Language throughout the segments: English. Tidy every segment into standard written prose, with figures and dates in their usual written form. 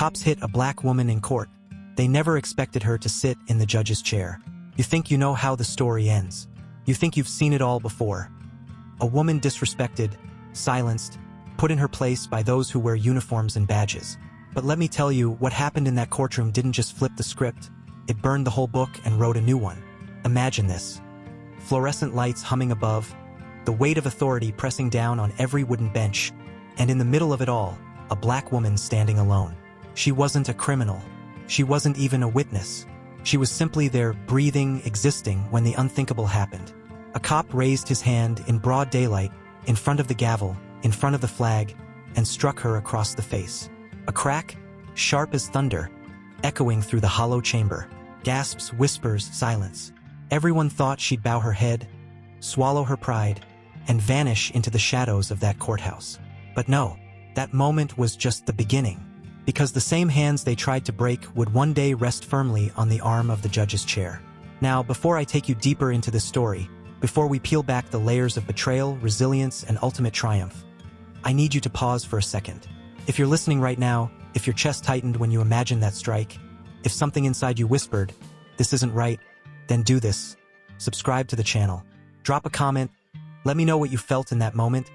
cops hit a black woman in court. They never expected her to sit in the judge's chair. You think you know how the story ends. You think you've seen it all before. A woman disrespected, silenced, put in her place by those who wear uniforms and badges. But let me tell you, what happened in that courtroom didn't just flip the script. It burned the whole book and wrote a new one. Imagine this. Fluorescent lights humming above, the weight of authority pressing down on every wooden bench, and in the middle of it all, a black woman standing alone. She wasn't a criminal. She wasn't even a witness. She was simply there, breathing, existing, when the unthinkable happened. A cop raised his hand in broad daylight, in front of the gavel, in front of the flag, and struck her across the face. A crack, sharp as thunder, echoing through the hollow chamber. Gasps, whispers, silence. Everyone thought she'd bow her head, swallow her pride, and vanish into the shadows of that courthouse. But no, that moment was just the beginning, because the same hands they tried to break would one day rest firmly on the arm of the judge's chair. Now, before I take you deeper into this story, before we peel back the layers of betrayal, resilience, and ultimate triumph, I need you to pause for a second. If you're listening right now, if your chest tightened when you imagined that strike, if something inside you whispered, "This isn't right," then do this. Subscribe to the channel. Drop a comment. Let me know what you felt in that moment,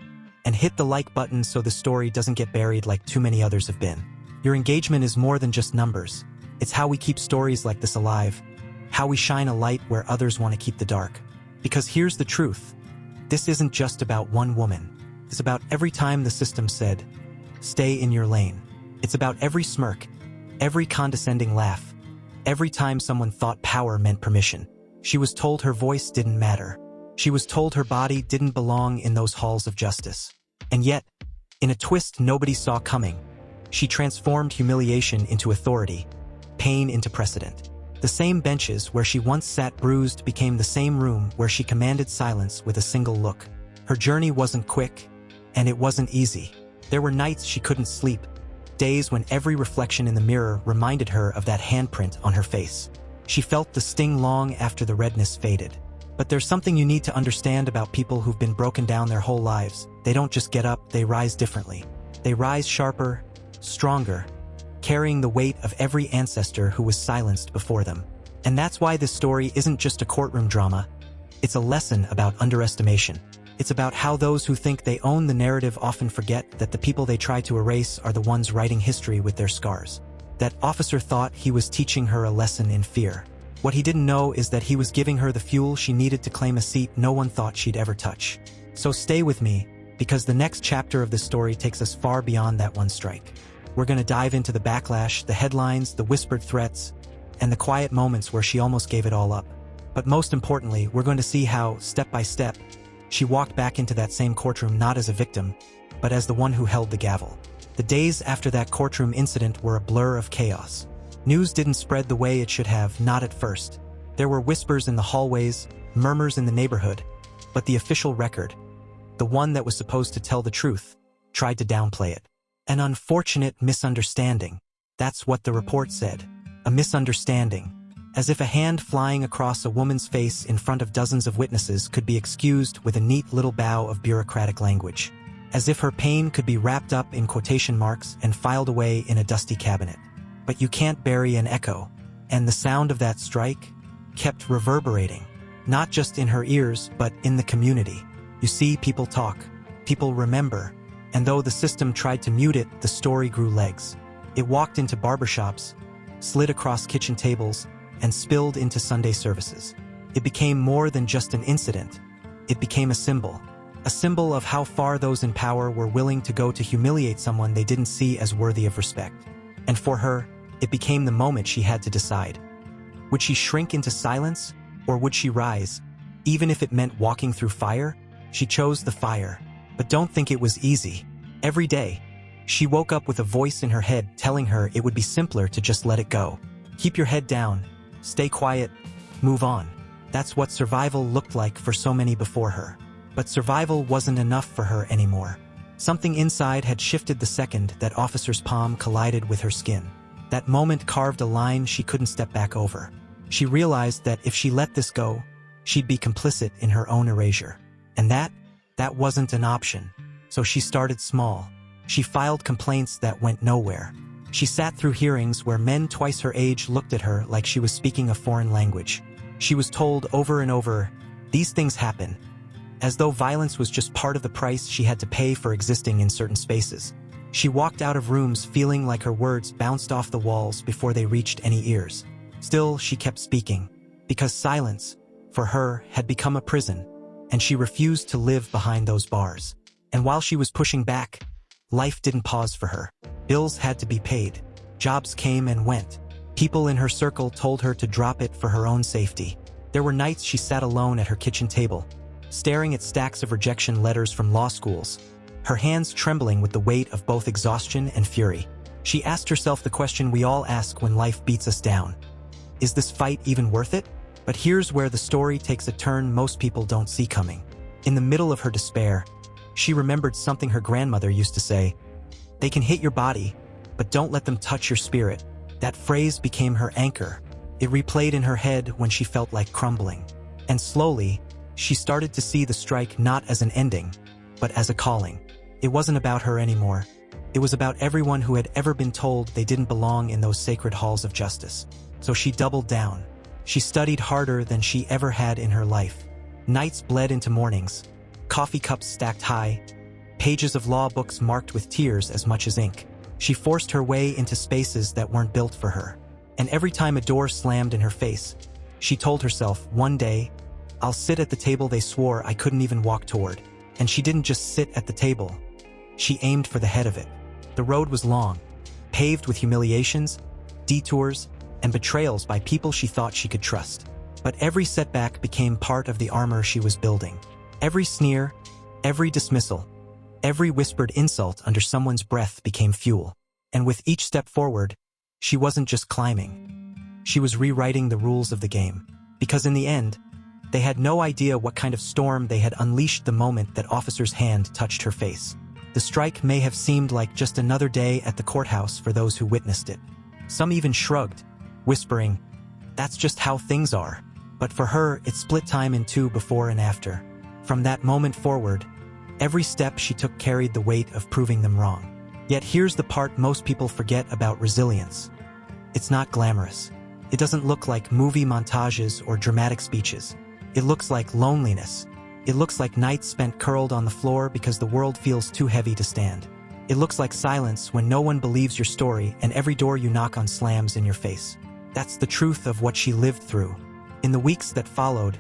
and hit the like button so the story doesn't get buried like too many others have been. Your engagement is more than just numbers. It's how we keep stories like this alive, how we shine a light where others want to keep the dark. Because here's the truth. This isn't just about one woman. It's about every time the system said, "Stay in your lane." It's about every smirk, every condescending laugh, every time someone thought power meant permission. She was told her voice didn't matter. She was told her body didn't belong in those halls of justice. And yet, in a twist nobody saw coming, she transformed humiliation into authority, pain into precedent. The same benches where she once sat bruised became the same room where she commanded silence with a single look. Her journey wasn't quick, and it wasn't easy. There were nights she couldn't sleep, days when every reflection in the mirror reminded her of that handprint on her face. She felt the sting long after the redness faded. But there's something you need to understand about people who've been broken down their whole lives. They don't just get up, they rise differently. They rise sharper, stronger, carrying the weight of every ancestor who was silenced before them. And that's why this story isn't just a courtroom drama. It's a lesson about underestimation. It's about how those who think they own the narrative often forget that the people they try to erase are the ones writing history with their scars. That officer thought he was teaching her a lesson in fear. What he didn't know is that he was giving her the fuel she needed to claim a seat no one thought she'd ever touch. So stay with me, because the next chapter of this story takes us far beyond that one strike. We're going to dive into the backlash, the headlines, the whispered threats, and the quiet moments where she almost gave it all up. But most importantly, we're going to see how, step by step, she walked back into that same courtroom not as a victim, but as the one who held the gavel. The days after that courtroom incident were a blur of chaos. News didn't spread the way it should have, not at first. There were whispers in the hallways, murmurs in the neighborhood, but the official record, the one that was supposed to tell the truth, tried to downplay it. An unfortunate misunderstanding. That's what the report said. A misunderstanding. As if a hand flying across a woman's face in front of dozens of witnesses could be excused with a neat little bow of bureaucratic language. As if her pain could be wrapped up in quotation marks and filed away in a dusty cabinet. But you can't bury an echo. And the sound of that strike kept reverberating, not just in her ears, but in the community. You see, people talk, people remember, and though the system tried to mute it, the story grew legs. It walked into barbershops, slid across kitchen tables, and spilled into Sunday services. It became more than just an incident. It became a symbol of how far those in power were willing to go to humiliate someone they didn't see as worthy of respect. And for her, it became the moment she had to decide. Would she shrink into silence, or would she rise? Even if it meant walking through fire, she chose the fire. But don't think it was easy. Every day, she woke up with a voice in her head telling her it would be simpler to just let it go. Keep your head down, stay quiet, move on. That's what survival looked like for so many before her. But survival wasn't enough for her anymore. Something inside had shifted the second that officer's palm collided with her skin. That moment carved a line she couldn't step back over. She realized that if she let this go, she'd be complicit in her own erasure. And that wasn't an option. So she started small. She filed complaints that went nowhere. She sat through hearings where men twice her age looked at her like she was speaking a foreign language. She was told over and over, "These things happen," as though violence was just part of the price she had to pay for existing in certain spaces. She walked out of rooms feeling like her words bounced off the walls before they reached any ears. Still, she kept speaking, because silence, for her, had become a prison, and she refused to live behind those bars. And while she was pushing back, life didn't pause for her. Bills had to be paid. Jobs came and went. People in her circle told her to drop it for her own safety. There were nights she sat alone at her kitchen table, staring at stacks of rejection letters from law schools, her hands trembling with the weight of both exhaustion and fury. She asked herself the question we all ask when life beats us down. Is this fight even worth it? But here's where the story takes a turn most people don't see coming. In the middle of her despair, she remembered something her grandmother used to say: "They can hit your body, but don't let them touch your spirit." That phrase became her anchor. It replayed in her head when she felt like crumbling. And slowly, she started to see the strike not as an ending, but as a calling. It wasn't about her anymore. It was about everyone who had ever been told they didn't belong in those sacred halls of justice. So she doubled down. She studied harder than she ever had in her life. Nights bled into mornings, coffee cups stacked high, pages of law books marked with tears as much as ink. She forced her way into spaces that weren't built for her. And every time a door slammed in her face, she told herself, "One day, I'll sit at the table they swore I couldn't even walk toward." And she didn't just sit at the table. She aimed for the head of it. The road was long, paved with humiliations, detours, and betrayals by people she thought she could trust. But every setback became part of the armor she was building. Every sneer, every dismissal, every whispered insult under someone's breath became fuel. And with each step forward, she wasn't just climbing. She was rewriting the rules of the game. Because in the end, they had no idea what kind of storm they had unleashed the moment that officer's hand touched her face. The strike may have seemed like just another day at the courthouse for those who witnessed it. Some even shrugged, whispering, "That's just how things are." But for her, it split time in two before and after. From that moment forward, every step she took carried the weight of proving them wrong. Yet here's the part most people forget about resilience. It's not glamorous. It doesn't look like movie montages or dramatic speeches. It looks like loneliness. It looks like nights spent curled on the floor because the world feels too heavy to stand. It looks like silence when no one believes your story and every door you knock on slams in your face. That's the truth of what she lived through. In the weeks that followed,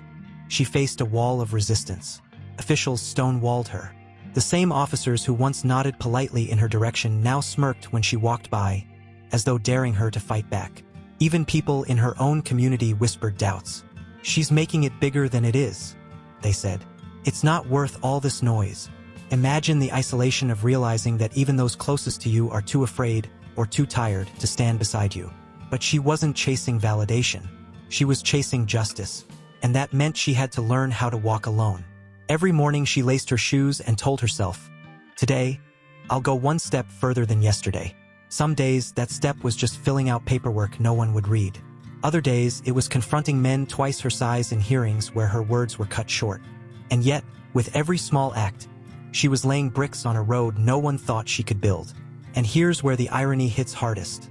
she faced a wall of resistance. Officials stonewalled her. The same officers who once nodded politely in her direction now smirked when she walked by, as though daring her to fight back. Even people in her own community whispered doubts. "She's making it bigger than it is," they said. "It's not worth all this noise." Imagine the isolation of realizing that even those closest to you are too afraid or too tired to stand beside you. But she wasn't chasing validation. She was chasing justice, and that meant she had to learn how to walk alone. Every morning she laced her shoes and told herself, "Today, I'll go one step further than yesterday." Some days, that step was just filling out paperwork no one would read. Other days, it was confronting men twice her size in hearings where her words were cut short. And yet, with every small act, she was laying bricks on a road no one thought she could build. And here's where the irony hits hardest.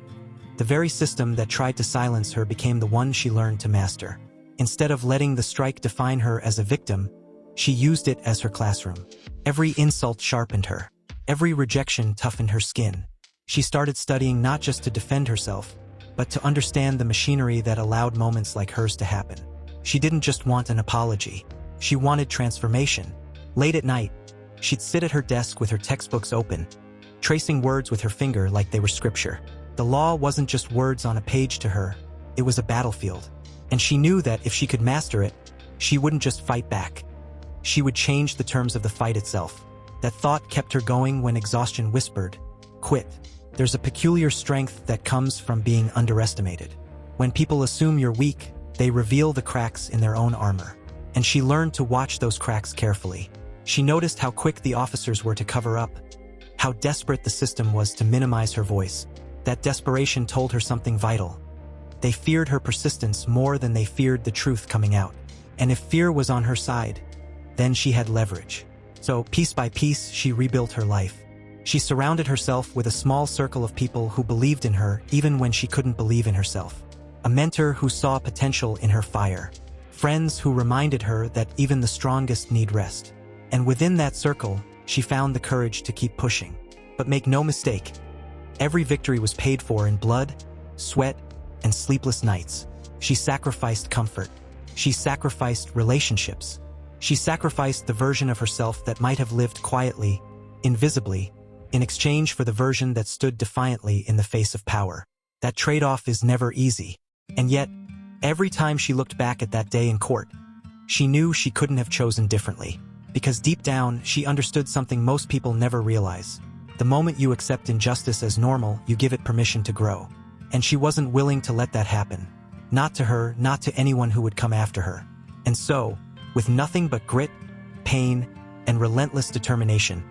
The very system that tried to silence her became the one she learned to master. Instead of letting the strike define her as a victim, she used it as her classroom. Every insult sharpened her. Every rejection toughened her skin. She started studying not just to defend herself, but to understand the machinery that allowed moments like hers to happen. She didn't just want an apology. She wanted transformation. Late at night, she'd sit at her desk with her textbooks open, tracing words with her finger like they were scripture. The law wasn't just words on a page to her, it was a battlefield. And she knew that if she could master it, she wouldn't just fight back. She would change the terms of the fight itself. That thought kept her going when exhaustion whispered, "Quit." There's a peculiar strength that comes from being underestimated. When people assume you're weak, they reveal the cracks in their own armor. And she learned to watch those cracks carefully. She noticed how quick the officers were to cover up, how desperate the system was to minimize her voice. That desperation told her something vital. They feared her persistence more than they feared the truth coming out. And if fear was on her side, then she had leverage. So, piece by piece, she rebuilt her life. She surrounded herself with a small circle of people who believed in her even when she couldn't believe in herself. A mentor who saw potential in her fire. Friends who reminded her that even the strongest need rest. And within that circle, she found the courage to keep pushing. But make no mistake, every victory was paid for in blood, sweat, and sleepless nights. She sacrificed comfort. She sacrificed relationships. She sacrificed the version of herself that might have lived quietly, invisibly, in exchange for the version that stood defiantly in the face of power. That trade-off is never easy. And yet, every time she looked back at that day in court, she knew she couldn't have chosen differently. Because deep down, she understood something most people never realize. The moment you accept injustice as normal, you give it permission to grow. And she wasn't willing to let that happen. Not to her, not to anyone who would come after her. And so, with nothing but grit, pain, and relentless determination,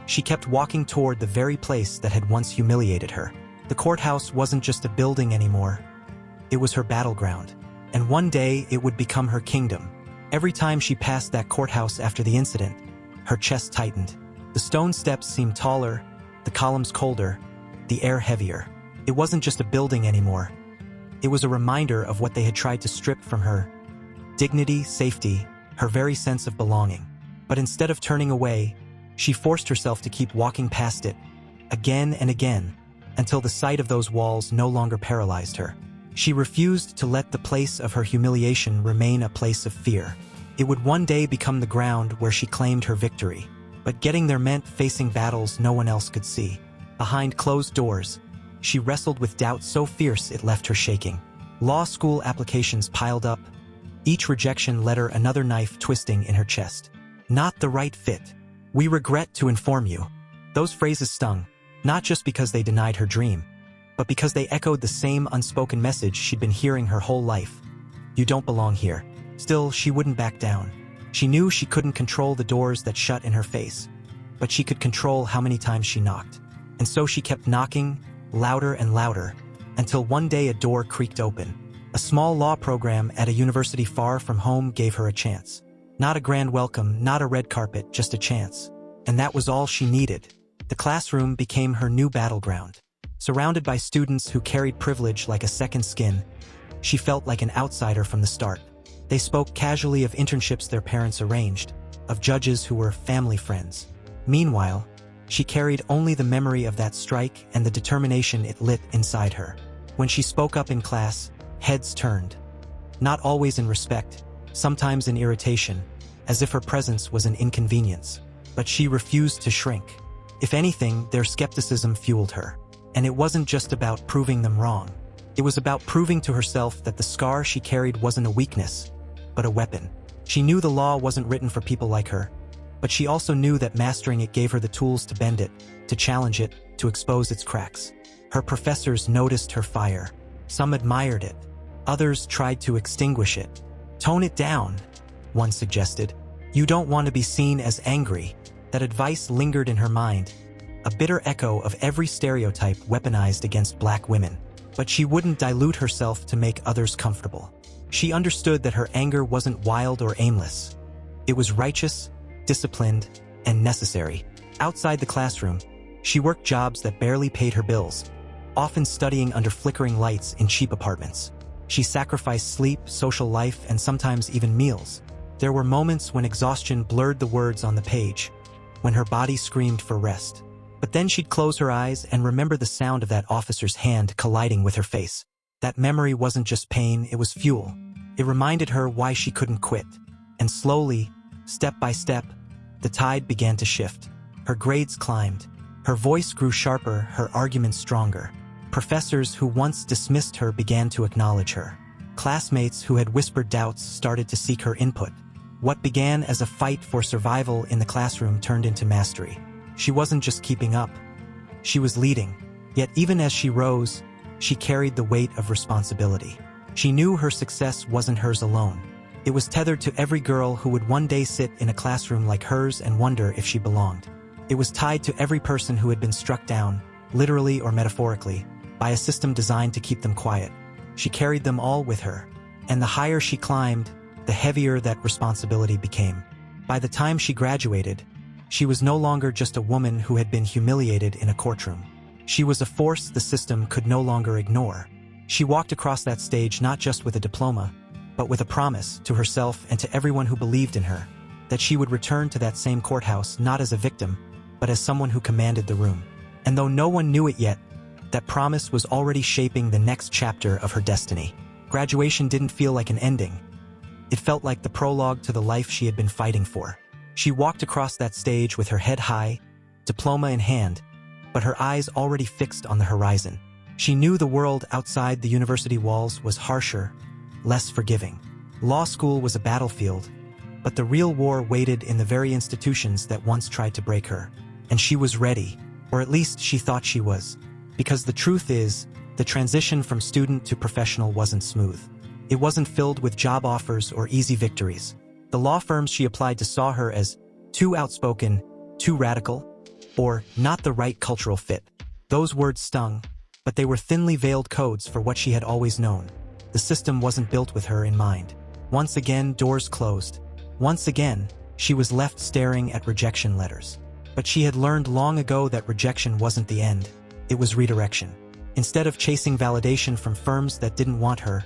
she kept walking toward the very place that had once humiliated her. The courthouse wasn't just a building anymore. It was her battleground. And one day, it would become her kingdom. Every time she passed that courthouse after the incident, her chest tightened. The stone steps seemed taller, the columns colder, the air heavier. It wasn't just a building anymore. It was a reminder of what they had tried to strip from her. Dignity, safety, her very sense of belonging. But instead of turning away, she forced herself to keep walking past it, again and again, until the sight of those walls no longer paralyzed her. She refused to let the place of her humiliation remain a place of fear. It would one day become the ground where she claimed her victory. But getting there meant facing battles no one else could see. Behind closed doors, she wrestled with doubt so fierce it left her shaking. Law school applications piled up. Each rejection led her another knife twisting in her chest. Not the right fit. We regret to inform you. Those phrases stung, not just because they denied her dream, but because they echoed the same unspoken message she'd been hearing her whole life. You don't belong here. Still, she wouldn't back down. She knew she couldn't control the doors that shut in her face, but she could control how many times she knocked. And so she kept knocking, louder and louder, until one day a door creaked open. A small law program at a university far from home gave her a chance. Not a grand welcome, not a red carpet, just a chance. And that was all she needed. The classroom became her new battleground. Surrounded by students who carried privilege like a second skin, she felt like an outsider from the start. They spoke casually of internships their parents arranged, of judges who were family friends. Meanwhile, she carried only the memory of that strike and the determination it lit inside her. When she spoke up in class, heads turned. Not always in respect, sometimes in irritation, as if her presence was an inconvenience. But she refused to shrink. If anything, their skepticism fueled her. And it wasn't just about proving them wrong. It was about proving to herself that the scar she carried wasn't a weakness, but a weapon. She knew the law wasn't written for people like her, but she also knew that mastering it gave her the tools to bend it, to challenge it, to expose its cracks. Her professors noticed her fire. Some admired it. Others tried to extinguish it. Tone it down, one suggested. You don't want to be seen as angry. That advice lingered in her mind, a bitter echo of every stereotype weaponized against black women. But she wouldn't dilute herself to make others comfortable. She understood that her anger wasn't wild or aimless. It was righteous, disciplined, and necessary. Outside the classroom, she worked jobs that barely paid her bills, often studying under flickering lights in cheap apartments. She sacrificed sleep, social life, and sometimes even meals. There were moments when exhaustion blurred the words on the page, when her body screamed for rest. But then she'd close her eyes and remember the sound of that officer's hand colliding with her face. That memory wasn't just pain, it was fuel. It reminded her why she couldn't quit. And slowly, step by step, the tide began to shift. Her grades climbed. Her voice grew sharper, her arguments stronger. Professors who once dismissed her began to acknowledge her. Classmates who had whispered doubts started to seek her input. What began as a fight for survival in the classroom turned into mastery. She wasn't just keeping up. She was leading. Yet even as she rose, she carried the weight of responsibility. She knew her success wasn't hers alone. It was tethered to every girl who would one day sit in a classroom like hers and wonder if she belonged. It was tied to every person who had been struck down, literally or metaphorically, by a system designed to keep them quiet. She carried them all with her. And the higher she climbed, the heavier that responsibility became. By the time she graduated, She was no longer just a woman who had been humiliated in a courtroom. She was a force the system could no longer ignore. She walked across that stage not just with a diploma, but with a promise to herself and to everyone who believed in her, that she would return to that same courthouse not as a victim, but as someone who commanded the room. And though no one knew it yet, that promise was already shaping the next chapter of her destiny. Graduation didn't feel like an ending. It felt like the prologue to the life she had been fighting for. She walked across that stage with her head high, diploma in hand, but her eyes already fixed on the horizon. She knew the world outside the university walls was harsher, less forgiving. Law school was a battlefield, but the real war waited in the very institutions that once tried to break her. And she was ready, or at least she thought she was. Because the truth is, the transition from student to professional wasn't smooth. It wasn't filled with job offers or easy victories. The law firms she applied to saw her as too outspoken, too radical, or not the right cultural fit. Those words stung, but they were thinly veiled codes for what she had always known. The system wasn't built with her in mind. Once again, doors closed. Once again, she was left staring at rejection letters. But she had learned long ago that rejection wasn't the end. It was redirection. Instead of chasing validation from firms that didn't want her,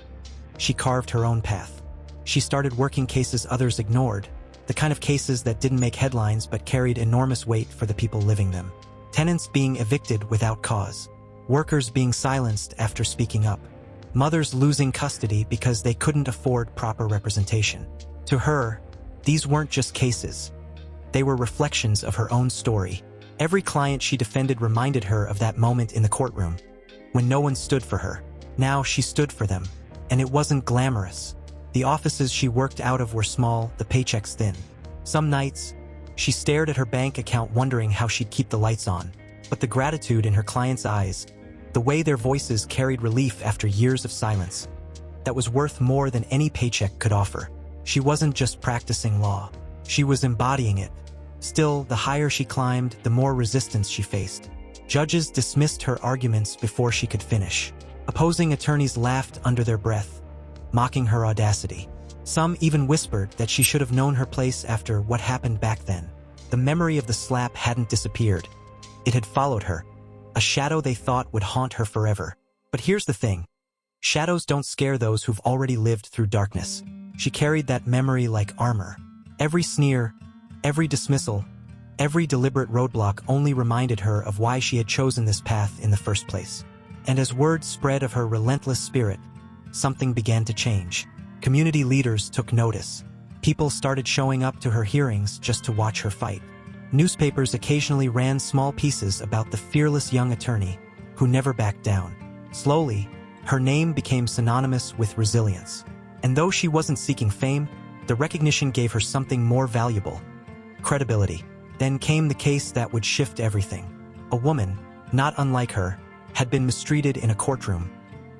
she carved her own path. She started working cases others ignored, the kind of cases that didn't make headlines but carried enormous weight for the people living them. Tenants being evicted without cause. Workers being silenced after speaking up. Mothers losing custody because they couldn't afford proper representation. To her, these weren't just cases. They were reflections of her own story. Every client she defended reminded her of that moment in the courtroom, when no one stood for her. Now she stood for them, and it wasn't glamorous. The offices she worked out of were small, the paychecks thin. Some nights, she stared at her bank account wondering how she'd keep the lights on. But the gratitude in her clients' eyes, the way their voices carried relief after years of silence, that was worth more than any paycheck could offer. She wasn't just practicing law. She was embodying it. Still, the higher she climbed, the more resistance she faced. Judges dismissed her arguments before she could finish. Opposing attorneys laughed under their breath, mocking her audacity. Some even whispered that she should have known her place after what happened back then. The memory of the slap hadn't disappeared. It had followed her, a shadow they thought would haunt her forever. But here's the thing. Shadows don't scare those who've already lived through darkness. She carried that memory like armor. Every sneer, every dismissal, every deliberate roadblock only reminded her of why she had chosen this path in the first place. And as word spread of her relentless spirit, something began to change. Community leaders took notice. People started showing up to her hearings just to watch her fight. Newspapers occasionally ran small pieces about the fearless young attorney who never backed down. Slowly, her name became synonymous with resilience. And though she wasn't seeking fame, the recognition gave her something more valuable: credibility. Then came the case that would shift everything. A woman, not unlike her, had been mistreated in a courtroom.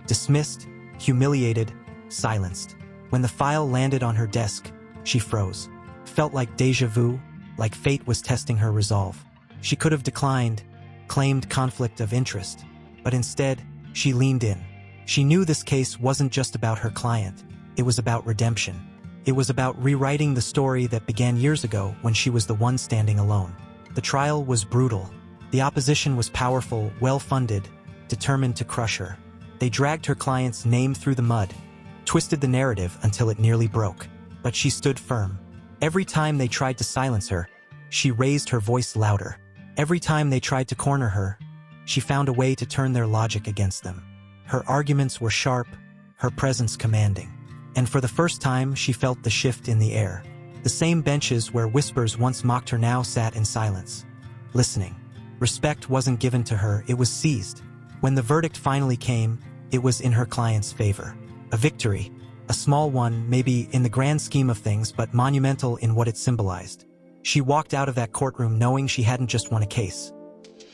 Dismissed, humiliated, silenced. When the file landed on her desk, she froze. Felt like déjà vu, like fate was testing her resolve. She could have declined, claimed conflict of interest, but instead, she leaned in. She knew this case wasn't just about her client. It was about redemption. It was about rewriting the story that began years ago when she was the one standing alone. The trial was brutal. The opposition was powerful, well-funded, determined to crush her. They dragged her client's name through the mud, twisted the narrative until it nearly broke. But she stood firm. Every time they tried to silence her, she raised her voice louder. Every time they tried to corner her, she found a way to turn their logic against them. Her arguments were sharp, her presence commanding. And for the first time, she felt the shift in the air. The same benches where whispers once mocked her now sat in silence, listening. Respect wasn't given to her, it was seized. When the verdict finally came, it was in her client's favor. A victory, a small one, maybe in the grand scheme of things, but monumental in what it symbolized. She walked out of that courtroom knowing she hadn't just won a case.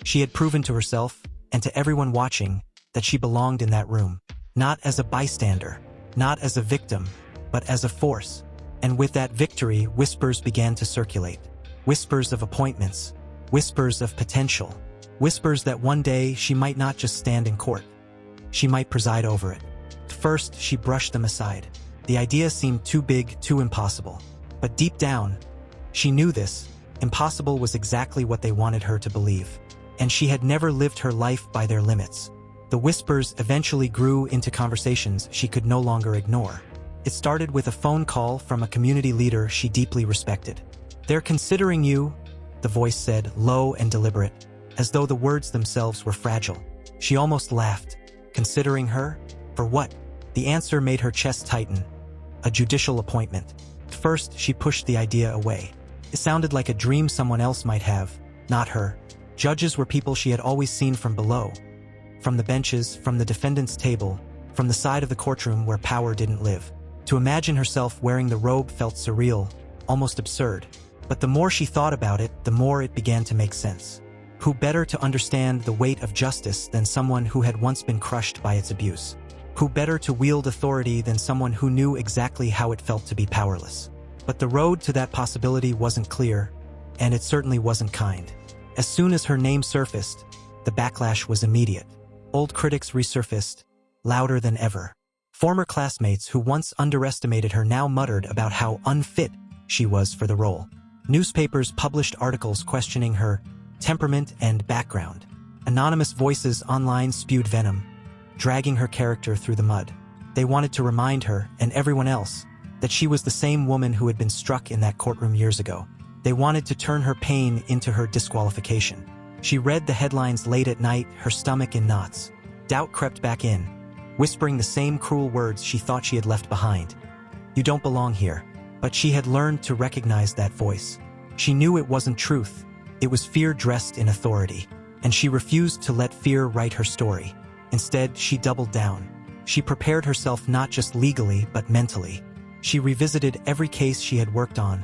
She had proven to herself, and to everyone watching, that she belonged in that room. Not as a bystander, not as a victim, but as a force. And with that victory, whispers began to circulate. Whispers of appointments, whispers of potential, whispers that one day she might not just stand in court. She might preside over it. First, she brushed them aside. The idea seemed too big, too impossible. But deep down, she knew this. Impossible was exactly what they wanted her to believe. And she had never lived her life by their limits. The whispers eventually grew into conversations she could no longer ignore. It started with a phone call from a community leader she deeply respected. "They're considering you," the voice said, low and deliberate, as though the words themselves were fragile. She almost laughed. Considering her? For what? The answer made her chest tighten. A judicial appointment. At first, she pushed the idea away. It sounded like a dream someone else might have, not her. Judges were people she had always seen from below. From the benches, from the defendant's table, from the side of the courtroom where power didn't live. To imagine herself wearing the robe felt surreal, almost absurd. But the more she thought about it, the more it began to make sense. Who better to understand the weight of justice than someone who had once been crushed by its abuse? Who better to wield authority than someone who knew exactly how it felt to be powerless? But the road to that possibility wasn't clear, and it certainly wasn't kind. As soon as her name surfaced, the backlash was immediate. Old critics resurfaced, louder than ever. Former classmates who once underestimated her now muttered about how unfit she was for the role. Newspapers published articles questioning her temperament and background. Anonymous voices online spewed venom, dragging her character through the mud. They wanted to remind her, and everyone else, that she was the same woman who had been struck in that courtroom years ago. They wanted to turn her pain into her disqualification. She read the headlines late at night, her stomach in knots. Doubt crept back in, whispering the same cruel words she thought she had left behind. "You don't belong here." But she had learned to recognize that voice. She knew it wasn't truth. It was fear dressed in authority. And she refused to let fear write her story. Instead, she doubled down. She prepared herself not just legally, but mentally. She revisited every case she had worked on,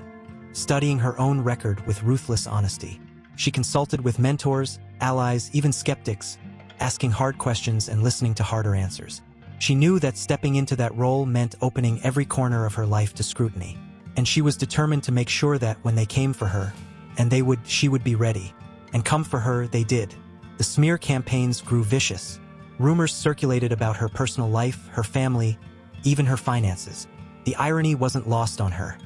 studying her own record with ruthless honesty. She consulted with mentors, allies, even skeptics, asking hard questions and listening to harder answers. She knew that stepping into that role meant opening every corner of her life to scrutiny. And she was determined to make sure that when they came for her, she would be ready. And come for her, they did. The smear campaigns grew vicious. Rumors circulated about her personal life, her family, even her finances. The irony wasn't lost on her.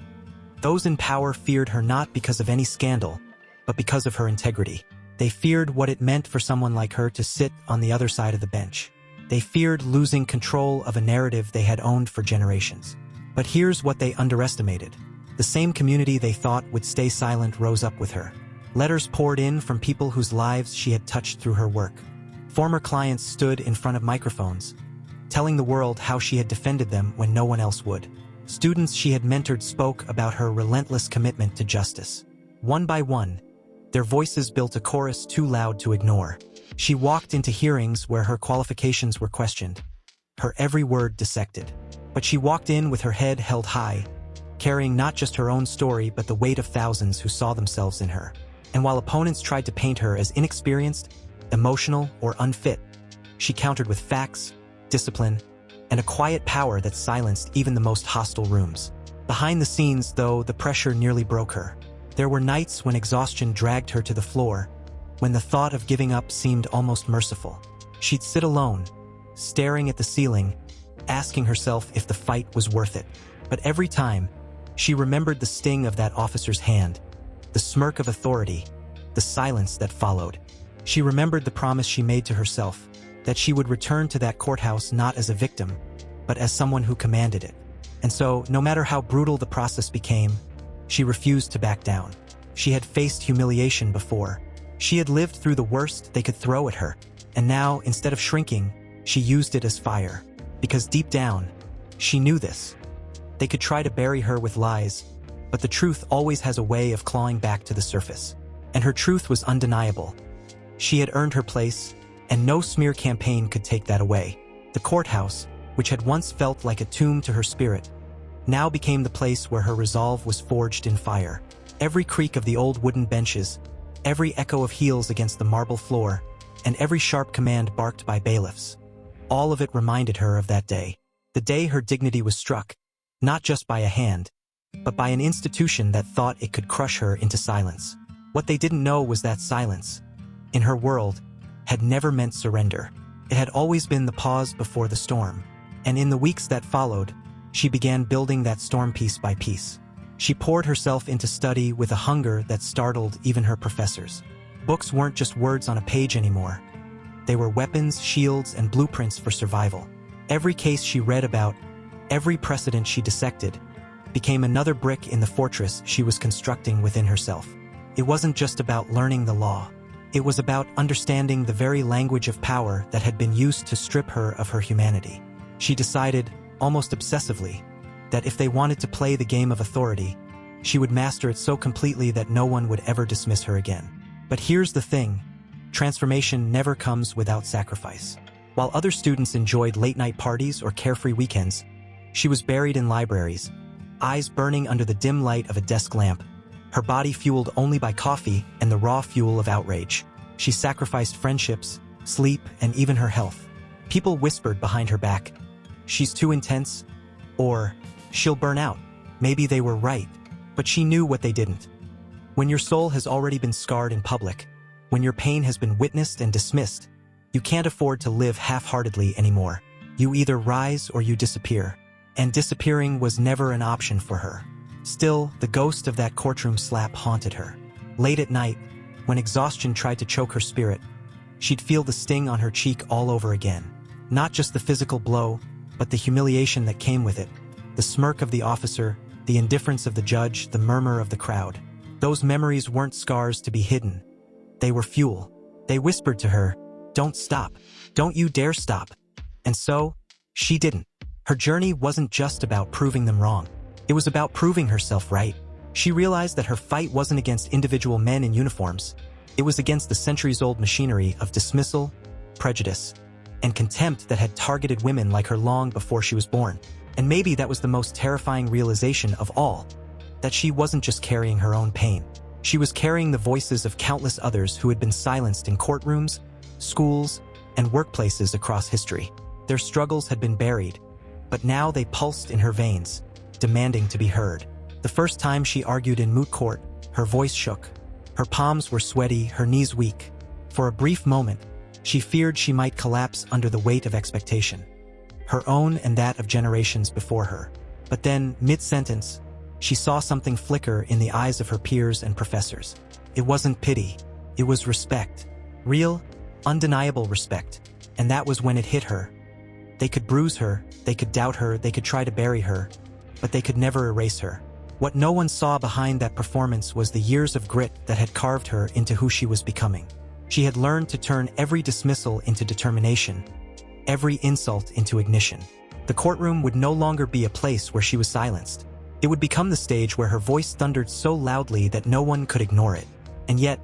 Those in power feared her not because of any scandal, but because of her integrity. They feared what it meant for someone like her to sit on the other side of the bench. They feared losing control of a narrative they had owned for generations. But here's what they underestimated. The same community they thought would stay silent rose up with her. Letters poured in from people whose lives she had touched through her work. Former clients stood in front of microphones, telling the world how she had defended them when no one else would. Students she had mentored spoke about her relentless commitment to justice. One by one, their voices built a chorus too loud to ignore. She walked into hearings where her qualifications were questioned, her every word dissected. But she walked in with her head held high, carrying not just her own story but the weight of thousands who saw themselves in her. And while opponents tried to paint her as inexperienced, emotional, or unfit, she countered with facts, discipline, and a quiet power that silenced even the most hostile rooms. Behind the scenes, though, the pressure nearly broke her. There were nights when exhaustion dragged her to the floor, when the thought of giving up seemed almost merciful. She'd sit alone, staring at the ceiling, asking herself if the fight was worth it. But every time, she remembered the sting of that officer's hand, the smirk of authority, the silence that followed. She remembered the promise she made to herself, that she would return to that courthouse not as a victim, but as someone who commanded it. And so, no matter how brutal the process became, she refused to back down. She had faced humiliation before. She had lived through the worst they could throw at her. And now, instead of shrinking, she used it as fire. Because deep down, she knew this. They could try to bury her with lies, but the truth always has a way of clawing back to the surface. And her truth was undeniable. She had earned her place, and no smear campaign could take that away. The courthouse, which had once felt like a tomb to her spirit, now became the place where her resolve was forged in fire. Every creak of the old wooden benches, every echo of heels against the marble floor, and every sharp command barked by bailiffs. All of it reminded her of that day. The day her dignity was struck, not just by a hand, but by an institution that thought it could crush her into silence. What they didn't know was that silence, in her world, had never meant surrender. It had always been the pause before the storm. And in the weeks that followed, she began building that storm piece by piece. She poured herself into study with a hunger that startled even her professors. Books weren't just words on a page anymore. They were weapons, shields, and blueprints for survival. Every case she read about, every precedent she dissected, became another brick in the fortress she was constructing within herself. It wasn't just about learning the law. It was about understanding the very language of power that had been used to strip her of her humanity. She decided, almost obsessively, that if they wanted to play the game of authority, she would master it so completely that no one would ever dismiss her again. But here's the thing: transformation never comes without sacrifice. While other students enjoyed late-night parties or carefree weekends, she was buried in libraries, eyes burning under the dim light of a desk lamp, her body fueled only by coffee and the raw fuel of outrage. She sacrificed friendships, sleep, and even her health. People whispered behind her back, "She's too intense," or "She'll burn out." Maybe they were right, but she knew what they didn't. When your soul has already been scarred in public, when your pain has been witnessed and dismissed, you can't afford to live half-heartedly anymore. You either rise or you disappear. And disappearing was never an option for her. Still, the ghost of that courtroom slap haunted her. Late at night, when exhaustion tried to choke her spirit, she'd feel the sting on her cheek all over again. Not just the physical blow, but the humiliation that came with it. The smirk of the officer, the indifference of the judge, the murmur of the crowd. Those memories weren't scars to be hidden. They were fuel. They whispered to her, "Don't stop. Don't you dare stop." And so, she didn't. Her journey wasn't just about proving them wrong. It was about proving herself right. She realized that her fight wasn't against individual men in uniforms. It was against the centuries-old machinery of dismissal, prejudice, and contempt that had targeted women like her long before she was born. And maybe that was the most terrifying realization of all, that she wasn't just carrying her own pain. She was carrying the voices of countless others who had been silenced in courtrooms, schools, and workplaces across history. Their struggles had been buried, but now they pulsed in her veins, demanding to be heard. The first time she argued in moot court, her voice shook. Her palms were sweaty, her knees weak. For a brief moment, she feared she might collapse under the weight of expectation, her own and that of generations before her. But then, mid-sentence, she saw something flicker in the eyes of her peers and professors. It wasn't pity, it was respect. Real, undeniable respect. And that was when it hit her. They could bruise her, they could doubt her, they could try to bury her, but they could never erase her. What no one saw behind that performance was the years of grit that had carved her into who she was becoming. She had learned to turn every dismissal into determination, every insult into ignition. The courtroom would no longer be a place where she was silenced. It would become the stage where her voice thundered so loudly that no one could ignore it. And yet,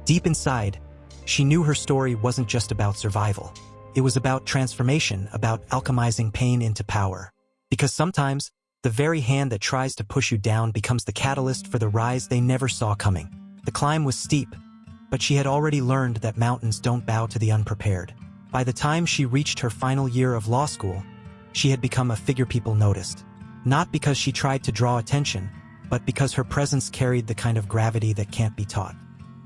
deep inside, she knew her story wasn't just about survival. It was about transformation, about alchemizing pain into power. Because sometimes, the very hand that tries to push you down becomes the catalyst for the rise they never saw coming. The climb was steep, but she had already learned that mountains don't bow to the unprepared. By the time she reached her final year of law school, she had become a figure people noticed. Not because she tried to draw attention, but because her presence carried the kind of gravity that can't be taught.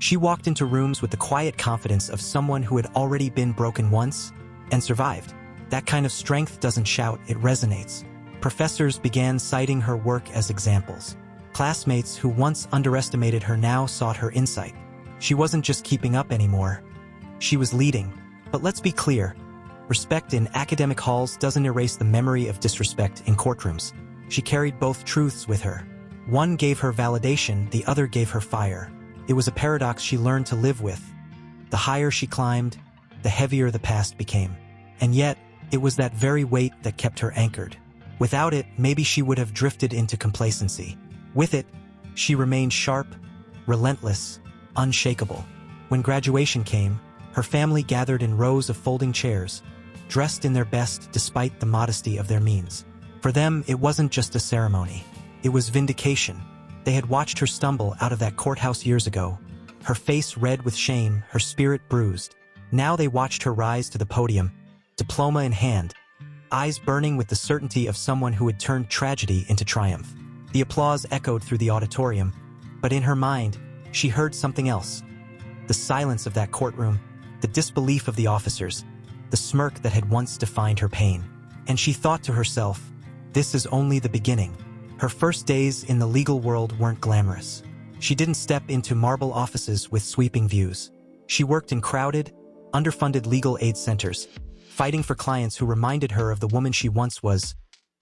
She walked into rooms with the quiet confidence of someone who had already been broken once and survived. That kind of strength doesn't shout, it resonates. Professors began citing her work as examples. Classmates who once underestimated her now sought her insight. She wasn't just keeping up anymore. She was leading. But let's be clear, respect in academic halls doesn't erase the memory of disrespect in courtrooms. She carried both truths with her. One gave her validation, the other gave her fire. It was a paradox she learned to live with. The higher she climbed, the heavier the past became. And yet, it was that very weight that kept her anchored. Without it, maybe she would have drifted into complacency. With it, she remained sharp, relentless, unshakable. When graduation came, her family gathered in rows of folding chairs, dressed in their best despite the modesty of their means. For them, it wasn't just a ceremony. It was vindication. They had watched her stumble out of that courthouse years ago, her face red with shame, her spirit bruised. Now they watched her rise to the podium, diploma in hand, eyes burning with the certainty of someone who had turned tragedy into triumph. The applause echoed through the auditorium, but in her mind, she heard something else. The silence of that courtroom, the disbelief of the officers, the smirk that had once defined her pain. And she thought to herself, this is only the beginning. Her first days in the legal world weren't glamorous. She didn't step into marble offices with sweeping views. She worked in crowded, underfunded legal aid centers, fighting for clients who reminded her of the woman she once was,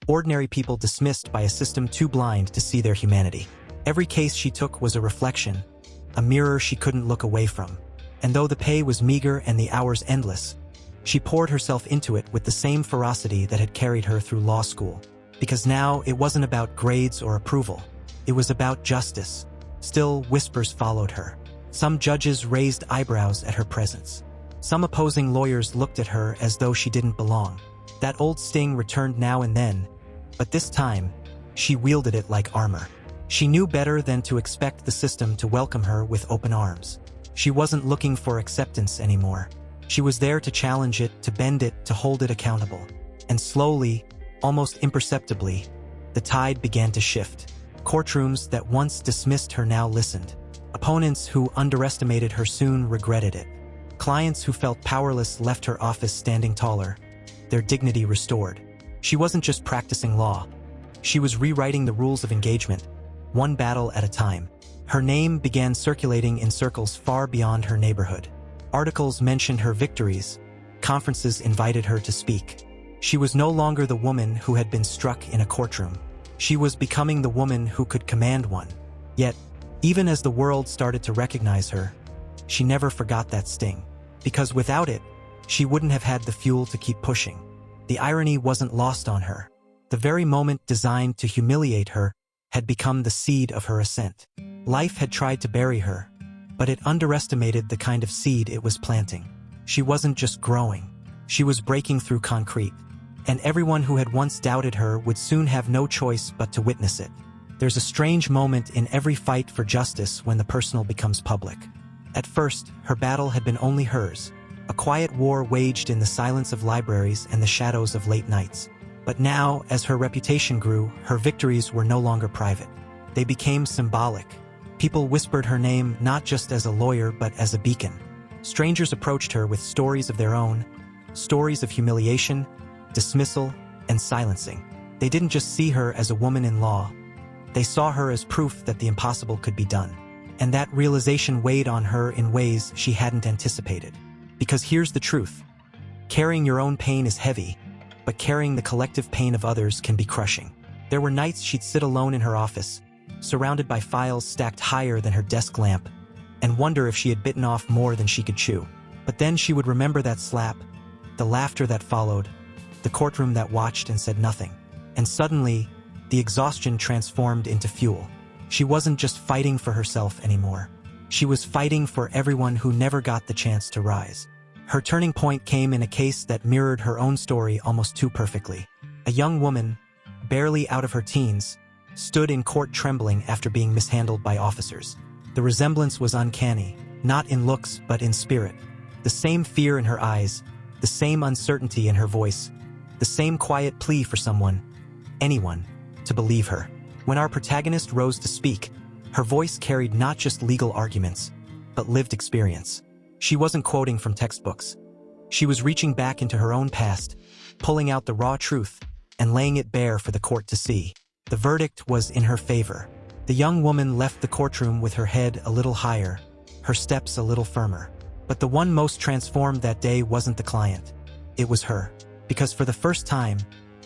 ordinary people dismissed by a system too blind to see their humanity. Every case she took was a reflection, a mirror she couldn't look away from. And though the pay was meager and the hours endless, she poured herself into it with the same ferocity that had carried her through law school. Because now it wasn't about grades or approval. It was about justice. Still, whispers followed her. Some judges raised eyebrows at her presence. Some opposing lawyers looked at her as though she didn't belong. That old sting returned now and then, but this time, she wielded it like armor. She knew better than to expect the system to welcome her with open arms. She wasn't looking for acceptance anymore. She was there to challenge it, to bend it, to hold it accountable. And slowly, almost imperceptibly, the tide began to shift. Courtrooms that once dismissed her now listened. Opponents who underestimated her soon regretted it. Clients who felt powerless left her office standing taller, their dignity restored. She wasn't just practicing law. She was rewriting the rules of engagement, one battle at a time. Her name began circulating in circles far beyond her neighborhood. Articles mentioned her victories. Conferences invited her to speak. She was no longer the woman who had been struck in a courtroom. She was becoming the woman who could command one. Yet, even as the world started to recognize her, she never forgot that sting. Because without it, she wouldn't have had the fuel to keep pushing. The irony wasn't lost on her. The very moment designed to humiliate her had become the seed of her ascent. Life had tried to bury her, but it underestimated the kind of seed it was planting. She wasn't just growing. She was breaking through concrete. And everyone who had once doubted her would soon have no choice but to witness it. There's a strange moment in every fight for justice when the personal becomes public. At first, her battle had been only hers, a quiet war waged in the silence of libraries and the shadows of late nights. But now, as her reputation grew, her victories were no longer private. They became symbolic. People whispered her name not just as a lawyer but as a beacon. Strangers approached her with stories of their own, stories of humiliation, dismissal, and silencing. They didn't just see her as a woman in law. They saw her as proof that the impossible could be done. And that realization weighed on her in ways she hadn't anticipated. Because here's the truth. Carrying your own pain is heavy, but carrying the collective pain of others can be crushing. There were nights she'd sit alone in her office, surrounded by files stacked higher than her desk lamp, and wonder if she had bitten off more than she could chew. But then she would remember that slap, the laughter that followed, the courtroom that watched and said nothing. And suddenly, the exhaustion transformed into fuel. She wasn't just fighting for herself anymore. She was fighting for everyone who never got the chance to rise. Her turning point came in a case that mirrored her own story almost too perfectly. A young woman, barely out of her teens, stood in court trembling after being mishandled by officers. The resemblance was uncanny, not in looks but in spirit. The same fear in her eyes, the same uncertainty in her voice, the same quiet plea for someone, anyone, to believe her. When our protagonist rose to speak, her voice carried not just legal arguments, but lived experience. She wasn't quoting from textbooks. She was reaching back into her own past, pulling out the raw truth, and laying it bare for the court to see. The verdict was in her favor. The young woman left the courtroom with her head a little higher, her steps a little firmer. But the one most transformed that day wasn't the client. It was her. Because for the first time,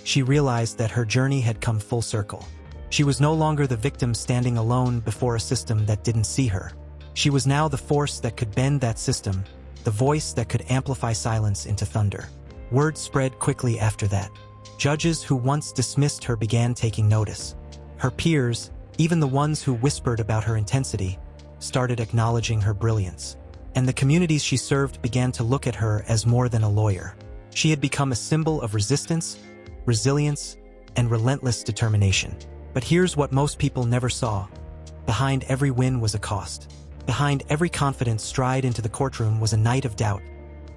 she realized that her journey had come full circle. She was no longer the victim standing alone before a system that didn't see her. She was now the force that could bend that system, the voice that could amplify silence into thunder. Word spread quickly after that. Judges who once dismissed her began taking notice. Her peers, even the ones who whispered about her intensity, started acknowledging her brilliance. And the communities she served began to look at her as more than a lawyer. She had become a symbol of resistance, resilience, and relentless determination. But here's what most people never saw. Behind every win was a cost. Behind every confident stride into the courtroom was a night of doubt,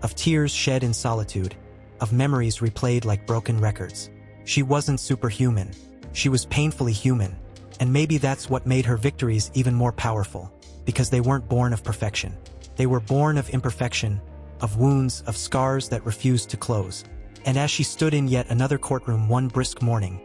of tears shed in solitude, of memories replayed like broken records. She wasn't superhuman. She was painfully human. And maybe that's what made her victories even more powerful, because they weren't born of perfection. They were born of imperfection, of wounds, of scars that refused to close. And as she stood in yet another courtroom one brisk morning,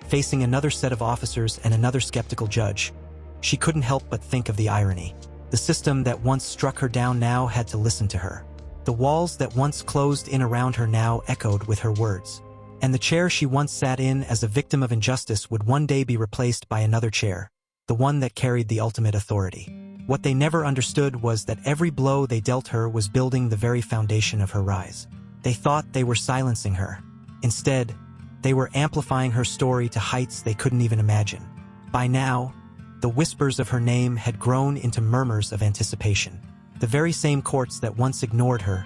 facing another set of officers and another skeptical judge. She couldn't help but think of the irony. The system that once struck her down now had to listen to her. The walls that once closed in around her now echoed with her words. And the chair she once sat in as a victim of injustice would one day be replaced by another chair, the one that carried the ultimate authority. What they never understood was that every blow they dealt her was building the very foundation of her rise. They thought they were silencing her. Instead, they were amplifying her story to heights they couldn't even imagine. By now, the whispers of her name had grown into murmurs of anticipation. The very same courts that once ignored her,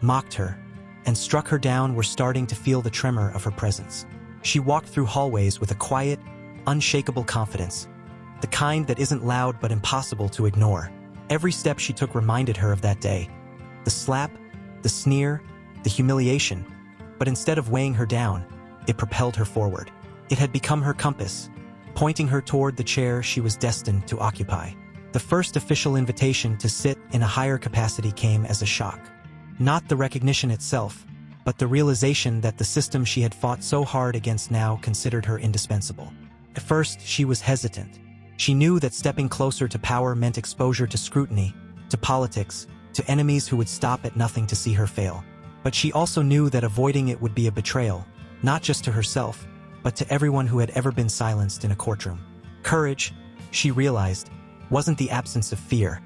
mocked her, and struck her down were starting to feel the tremor of her presence. She walked through hallways with a quiet, unshakable confidence, the kind that isn't loud but impossible to ignore. Every step she took reminded her of that day. The slap, the sneer, the humiliation. But instead of weighing her down, it propelled her forward. It had become her compass, pointing her toward the chair she was destined to occupy. The first official invitation to sit in a higher capacity came as a shock. Not the recognition itself, but the realization that the system she had fought so hard against now considered her indispensable. At first, she was hesitant. She knew that stepping closer to power meant exposure to scrutiny, to politics, to enemies who would stop at nothing to see her fail. But she also knew that avoiding it would be a betrayal, not just to herself, but to everyone who had ever been silenced in a courtroom. Courage, she realized, wasn't the absence of fear.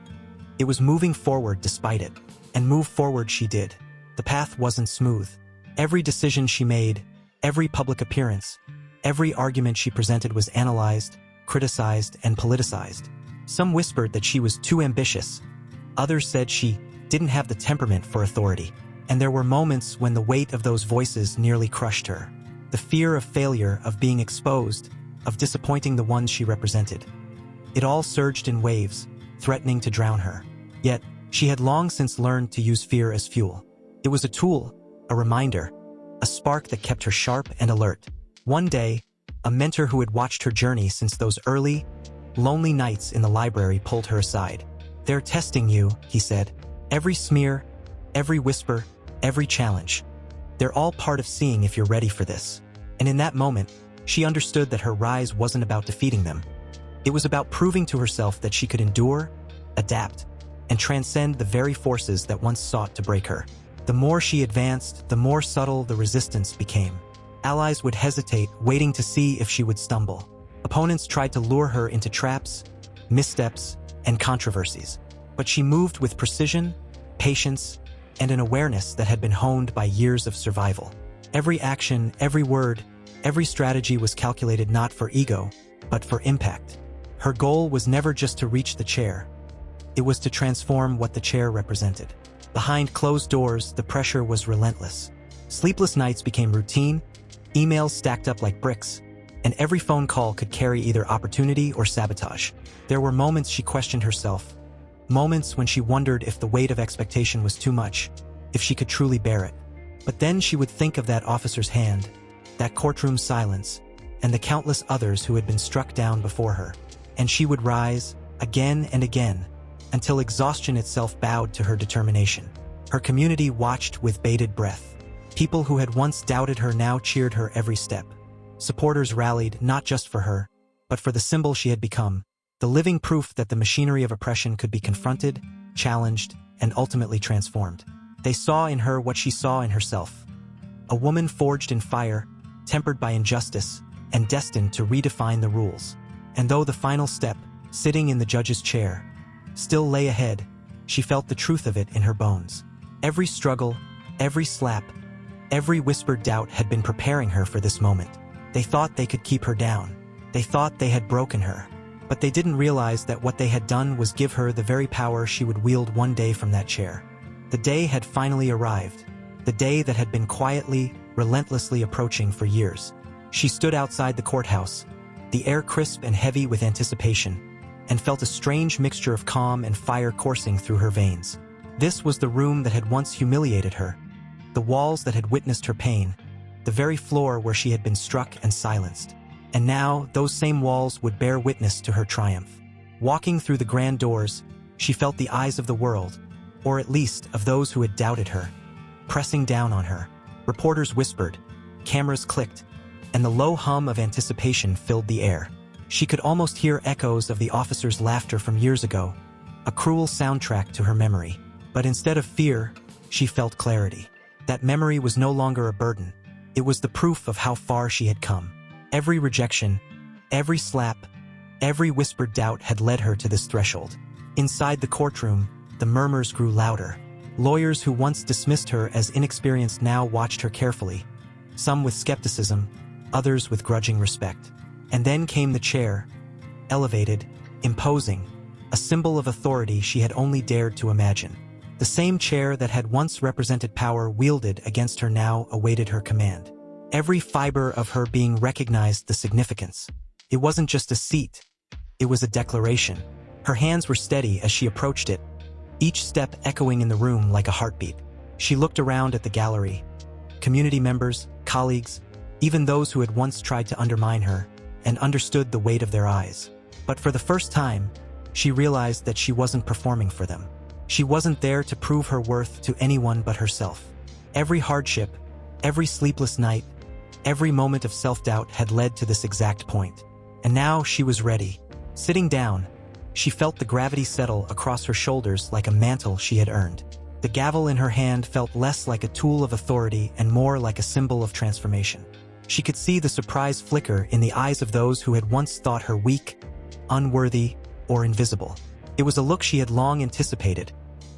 It was moving forward despite it. And move forward she did. The path wasn't smooth. Every decision she made, every public appearance, every argument she presented was analyzed, criticized, and politicized. Some whispered that she was too ambitious. Others said she didn't have the temperament for authority. And there were moments when the weight of those voices nearly crushed her. The fear of failure, of being exposed, of disappointing the ones she represented. It all surged in waves, threatening to drown her. Yet, she had long since learned to use fear as fuel. It was a tool, a reminder, a spark that kept her sharp and alert. One day, a mentor who had watched her journey since those early, lonely nights in the library pulled her aside. "They're testing you," he said. "Every smear, every whisper, every challenge. They're all part of seeing if you're ready for this." And in that moment, she understood that her rise wasn't about defeating them. It was about proving to herself that she could endure, adapt, and transcend the very forces that once sought to break her. The more she advanced, the more subtle the resistance became. Allies would hesitate, waiting to see if she would stumble. Opponents tried to lure her into traps, missteps, and controversies. But she moved with precision, patience, and an awareness that had been honed by years of survival. Every action, every word, every strategy was calculated not for ego, but for impact. Her goal was never just to reach the chair. It was to transform what the chair represented. Behind closed doors, the pressure was relentless. Sleepless nights became routine, emails stacked up like bricks, and every phone call could carry either opportunity or sabotage. There were moments she questioned herself, moments when she wondered if the weight of expectation was too much, if she could truly bear it. But then she would think of that officer's hand, that courtroom silence, and the countless others who had been struck down before her. And she would rise, again and again, until exhaustion itself bowed to her determination. Her community watched with bated breath. People who had once doubted her now cheered her every step. Supporters rallied not just for her, but for the symbol she had become, the living proof that the machinery of oppression could be confronted, challenged, and ultimately transformed. They saw in her what she saw in herself. A woman forged in fire, tempered by injustice, and destined to redefine the rules. And though the final step, sitting in the judge's chair, still lay ahead, she felt the truth of it in her bones. Every struggle, every slap, every whispered doubt had been preparing her for this moment. They thought they could keep her down. They thought they had broken her. But they didn't realize that what they had done was give her the very power she would wield one day from that chair. The day had finally arrived. The day that had been quietly, relentlessly approaching for years. She stood outside the courthouse, the air crisp and heavy with anticipation, and felt a strange mixture of calm and fire coursing through her veins. This was the room that had once humiliated her, the walls that had witnessed her pain, the very floor where she had been struck and silenced. And now, those same walls would bear witness to her triumph. Walking through the grand doors, she felt the eyes of the world, or at least of those who had doubted her, pressing down on her. Reporters whispered, cameras clicked, and the low hum of anticipation filled the air. She could almost hear echoes of the officers' laughter from years ago, a cruel soundtrack to her memory. But instead of fear, she felt clarity. That memory was no longer a burden. It was the proof of how far she had come. Every rejection, every slap, every whispered doubt had led her to this threshold. Inside the courtroom, the murmurs grew louder. Lawyers who once dismissed her as inexperienced now watched her carefully, some with skepticism, others with grudging respect. And then came the chair, elevated, imposing, a symbol of authority she had only dared to imagine. The same chair that had once represented power wielded against her now awaited her command. Every fiber of her being recognized the significance. It wasn't just a seat, it was a declaration. Her hands were steady as she approached it, each step echoing in the room like a heartbeat. She looked around at the gallery. Community members, colleagues, even those who had once tried to undermine her, and understood the weight of their eyes. But for the first time, she realized that she wasn't performing for them. She wasn't there to prove her worth to anyone but herself. Every hardship, every sleepless night, every moment of self-doubt had led to this exact point. And now she was ready. Sitting down, she felt the gravity settle across her shoulders like a mantle she had earned. The gavel in her hand felt less like a tool of authority and more like a symbol of transformation. She could see the surprise flicker in the eyes of those who had once thought her weak, unworthy, or invisible. It was a look she had long anticipated,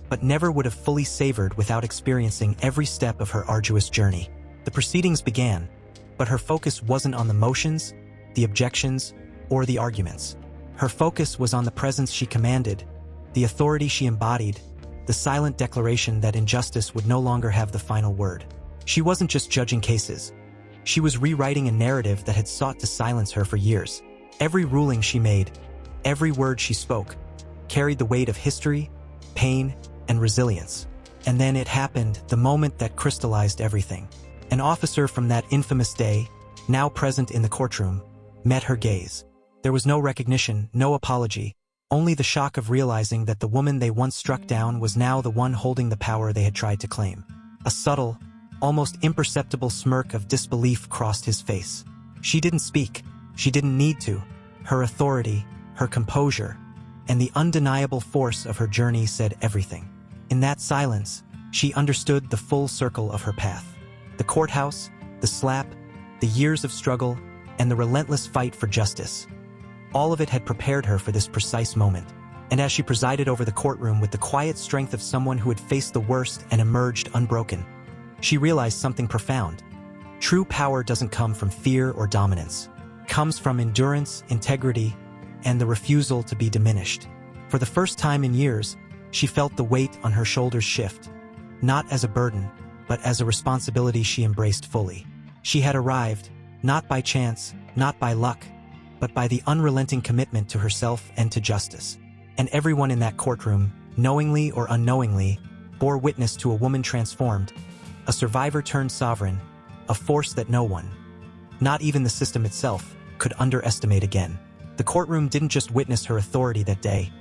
but never would have fully savored without experiencing every step of her arduous journey. The proceedings began, but her focus wasn't on the motions, the objections, or the arguments. Her focus was on the presence she commanded, the authority she embodied, the silent declaration that injustice would no longer have the final word. She wasn't just judging cases. She was rewriting a narrative that had sought to silence her for years. Every ruling she made, every word she spoke, carried the weight of history, pain, and resilience. And then it happened, the moment that crystallized everything. An officer from that infamous day, now present in the courtroom, met her gaze. There was no recognition, no apology, only the shock of realizing that the woman they once struck down was now the one holding the power they had tried to claim. A subtle, almost imperceptible smirk of disbelief crossed his face. She didn't speak. She didn't need to. Her authority, her composure, and the undeniable force of her journey said everything. In that silence, she understood the full circle of her path. The courthouse, the slap, the years of struggle, and the relentless fight for justice. All of it had prepared her for this precise moment. And as she presided over the courtroom with the quiet strength of someone who had faced the worst and emerged unbroken, she realized something profound. True power doesn't come from fear or dominance. It comes from endurance, integrity, and the refusal to be diminished. For the first time in years, she felt the weight on her shoulders shift, not as a burden, but as a responsibility she embraced fully. She had arrived, not by chance, not by luck, but by the unrelenting commitment to herself and to justice. And everyone in that courtroom, knowingly or unknowingly, bore witness to a woman transformed, a survivor turned sovereign, a force that no one, not even the system itself, could underestimate again. The courtroom didn't just witness her authority that day.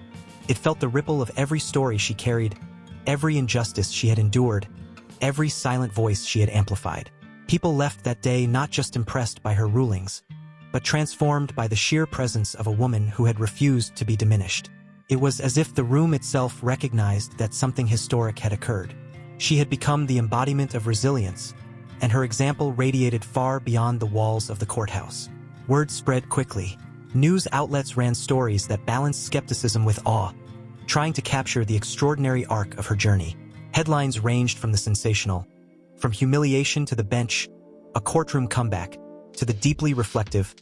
It felt the ripple of every story she carried, every injustice she had endured, every silent voice she had amplified. People left that day not just impressed by her rulings, but transformed by the sheer presence of a woman who had refused to be diminished. It was as if the room itself recognized that something historic had occurred. She had become the embodiment of resilience, and her example radiated far beyond the walls of the courthouse. Word spread quickly. News outlets ran stories that balanced skepticism with awe, trying to capture the extraordinary arc of her journey. Headlines ranged from the sensational, from humiliation to the bench, a courtroom comeback, to the deeply reflective,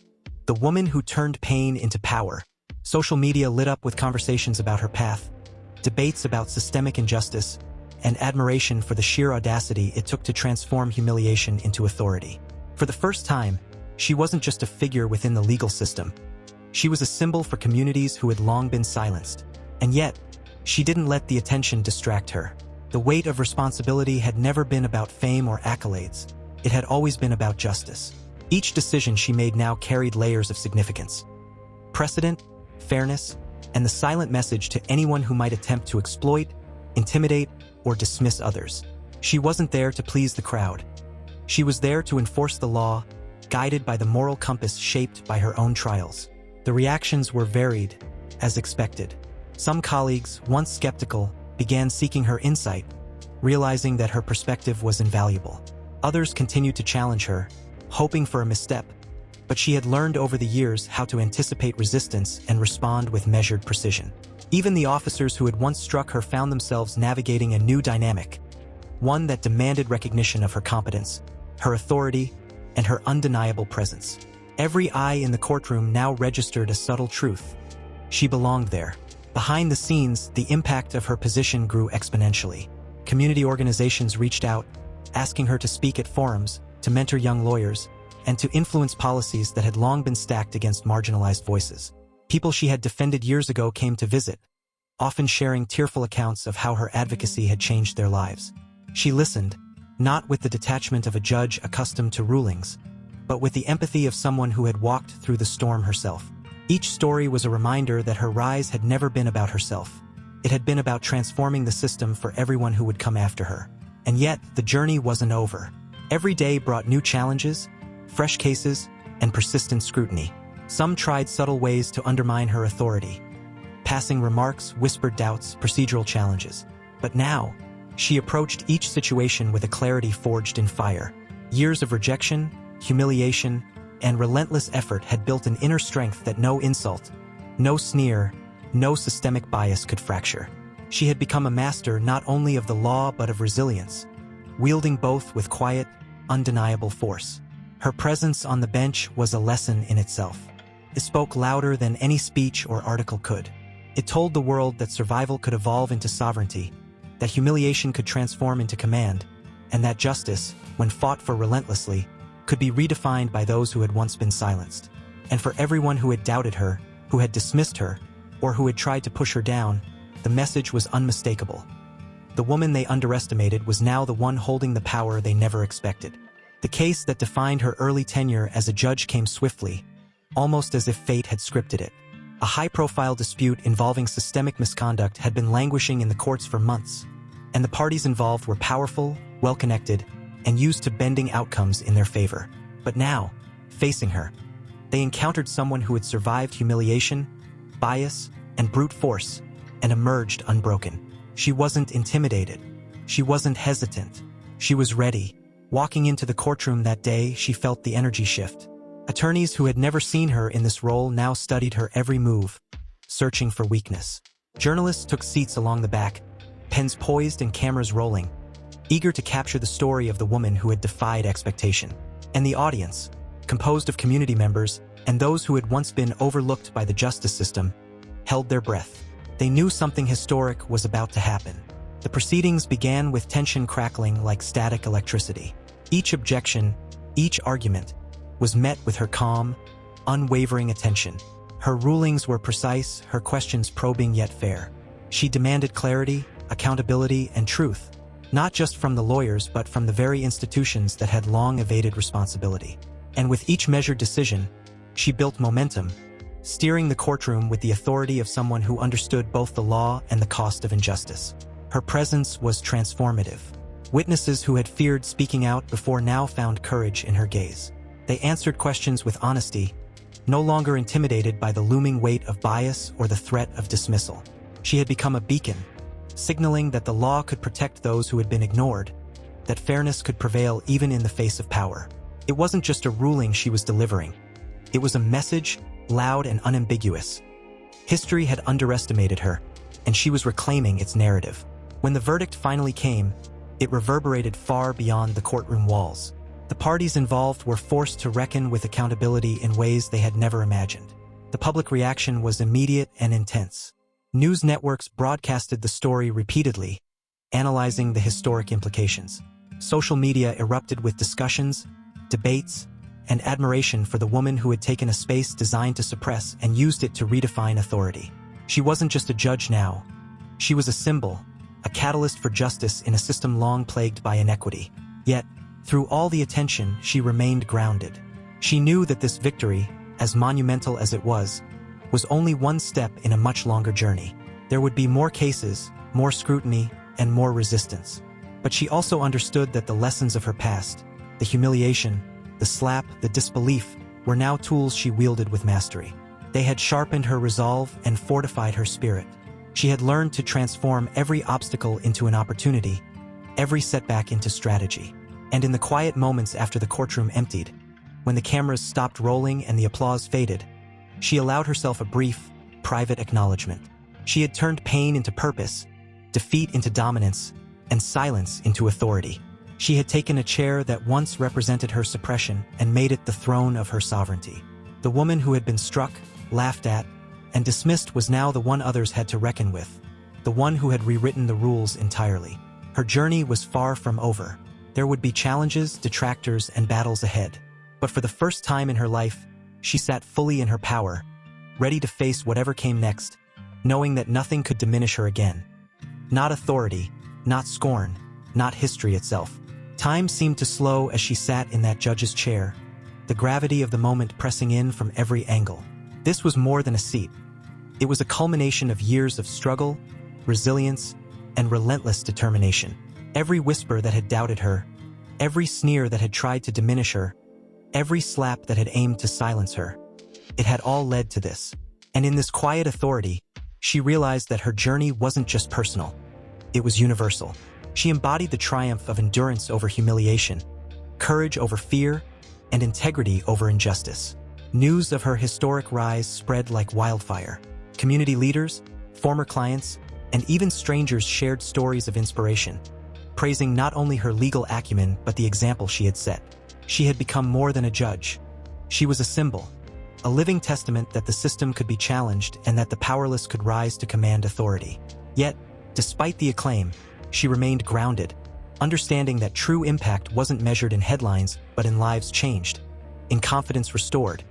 the woman who turned pain into power. Social media lit up with conversations about her path, debates about systemic injustice, and admiration for the sheer audacity it took to transform humiliation into authority. For the first time, she wasn't just a figure within the legal system. She was a symbol for communities who had long been silenced. And yet, she didn't let the attention distract her. The weight of responsibility had never been about fame or accolades. It had always been about justice. Each decision she made now carried layers of significance. Precedent, fairness, and the silent message to anyone who might attempt to exploit, intimidate, or dismiss others. She wasn't there to please the crowd. She was there to enforce the law, guided by the moral compass shaped by her own trials. The reactions were varied, as expected. Some colleagues, once skeptical, began seeking her insight, realizing that her perspective was invaluable. Others continued to challenge her, hoping for a misstep, but she had learned over the years how to anticipate resistance and respond with measured precision. Even the officers who had once struck her found themselves navigating a new dynamic, one that demanded recognition of her competence, her authority, and her undeniable presence. Every eye in the courtroom now registered a subtle truth. She belonged there. Behind the scenes, the impact of her position grew exponentially. Community organizations reached out, asking her to speak at forums, to mentor young lawyers, and to influence policies that had long been stacked against marginalized voices. People she had defended years ago came to visit, often sharing tearful accounts of how her advocacy had changed their lives. She listened, not with the detachment of a judge accustomed to rulings, but with the empathy of someone who had walked through the storm herself. Each story was a reminder that her rise had never been about herself. It had been about transforming the system for everyone who would come after her. And yet, the journey wasn't over. Every day brought new challenges, fresh cases, and persistent scrutiny. Some tried subtle ways to undermine her authority, passing remarks, whispered doubts, procedural challenges. But now, she approached each situation with a clarity forged in fire. Years of rejection, humiliation, and relentless effort had built an inner strength that no insult, no sneer, no systemic bias could fracture. She had become a master not only of the law but of resilience, wielding both with quiet, undeniable force. Her presence on the bench was a lesson in itself. It spoke louder than any speech or article could. It told the world that survival could evolve into sovereignty, that humiliation could transform into command, and that justice, when fought for relentlessly, could be redefined by those who had once been silenced. And for everyone who had doubted her, who had dismissed her, or who had tried to push her down, the message was unmistakable. The woman they underestimated was now the one holding the power they never expected. The case that defined her early tenure as a judge came swiftly, almost as if fate had scripted it. A high-profile dispute involving systemic misconduct had been languishing in the courts for months, and the parties involved were powerful, well-connected, and used to bending outcomes in their favor. But now, facing her, they encountered someone who had survived humiliation, bias, and brute force, and emerged unbroken. She wasn't intimidated. She wasn't hesitant. She was ready. Walking into the courtroom that day, she felt the energy shift. Attorneys who had never seen her in this role now studied her every move, searching for weakness. Journalists took seats along the back, pens poised and cameras rolling, eager to capture the story of the woman who had defied expectation. And the audience, composed of community members and those who had once been overlooked by the justice system, held their breath. They knew something historic was about to happen. The proceedings began with tension crackling like static electricity. Each objection, each argument, was met with her calm, unwavering attention. Her rulings were precise, her questions probing yet fair. She demanded clarity, accountability, and truth, not just from the lawyers but from the very institutions that had long evaded responsibility. And with each measured decision, she built momentum, steering the courtroom with the authority of someone who understood both the law and the cost of injustice. Her presence was transformative. Witnesses who had feared speaking out before now found courage in her gaze. They answered questions with honesty, no longer intimidated by the looming weight of bias or the threat of dismissal. She had become a beacon, signaling that the law could protect those who had been ignored, that fairness could prevail even in the face of power. It wasn't just a ruling she was delivering. It was a message, loud and unambiguous. History had underestimated her, and she was reclaiming its narrative. When the verdict finally came, it reverberated far beyond the courtroom walls. The parties involved were forced to reckon with accountability in ways they had never imagined. The public reaction was immediate and intense. News networks broadcasted the story repeatedly, analyzing the historic implications. Social media erupted with discussions, debates, and admiration for the woman who had taken a space designed to suppress and used it to redefine authority. She wasn't just a judge now. She was a symbol, a catalyst for justice in a system long plagued by inequity. Yet, through all the attention, she remained grounded. She knew that this victory, as monumental as it was only one step in a much longer journey. There would be more cases, more scrutiny, and more resistance. But she also understood that the lessons of her past, the humiliation, the slap, the disbelief, were now tools she wielded with mastery. They had sharpened her resolve and fortified her spirit. She had learned to transform every obstacle into an opportunity, every setback into strategy. And in the quiet moments after the courtroom emptied, when the cameras stopped rolling and the applause faded, she allowed herself a brief, private acknowledgement. She had turned pain into purpose, defeat into dominance, and silence into authority. She had taken a chair that once represented her suppression and made it the throne of her sovereignty. The woman who had been struck, laughed at, and dismissed was now the one others had to reckon with, the one who had rewritten the rules entirely. Her journey was far from over. There would be challenges, detractors, and battles ahead. But for the first time in her life, she sat fully in her power, ready to face whatever came next, knowing that nothing could diminish her again. Not authority, not scorn, not history itself. Time seemed to slow as she sat in that judge's chair, the gravity of the moment pressing in from every angle. This was more than a seat. It was a culmination of years of struggle, resilience, and relentless determination. Every whisper that had doubted her, every sneer that had tried to diminish her, every slap that had aimed to silence her, it had all led to this. And in this quiet authority, she realized that her journey wasn't just personal. It was universal. She embodied the triumph of endurance over humiliation, courage over fear, and integrity over injustice. News of her historic rise spread like wildfire. Community leaders, former clients, and even strangers shared stories of inspiration, praising not only her legal acumen but the example she had set. She had become more than a judge. She was a symbol, a living testament that the system could be challenged and that the powerless could rise to command authority. Yet, despite the acclaim, she remained grounded, understanding that true impact wasn't measured in headlines but in lives changed, in confidence restored,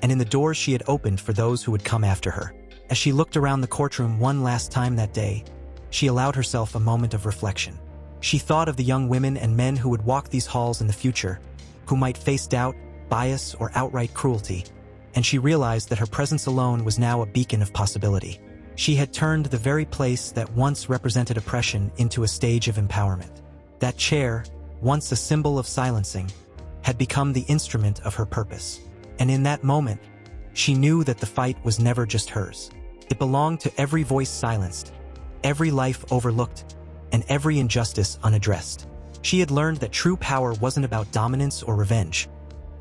and in the doors she had opened for those who would come after her. As she looked around the courtroom one last time that day, she allowed herself a moment of reflection. She thought of the young women and men who would walk these halls in the future, who might face doubt, bias, or outright cruelty, and she realized that her presence alone was now a beacon of possibility. She had turned the very place that once represented oppression into a stage of empowerment. That chair, once a symbol of silencing, had become the instrument of her purpose. And in that moment, she knew that the fight was never just hers. It belonged to every voice silenced, every life overlooked, and every injustice unaddressed. She had learned that true power wasn't about dominance or revenge.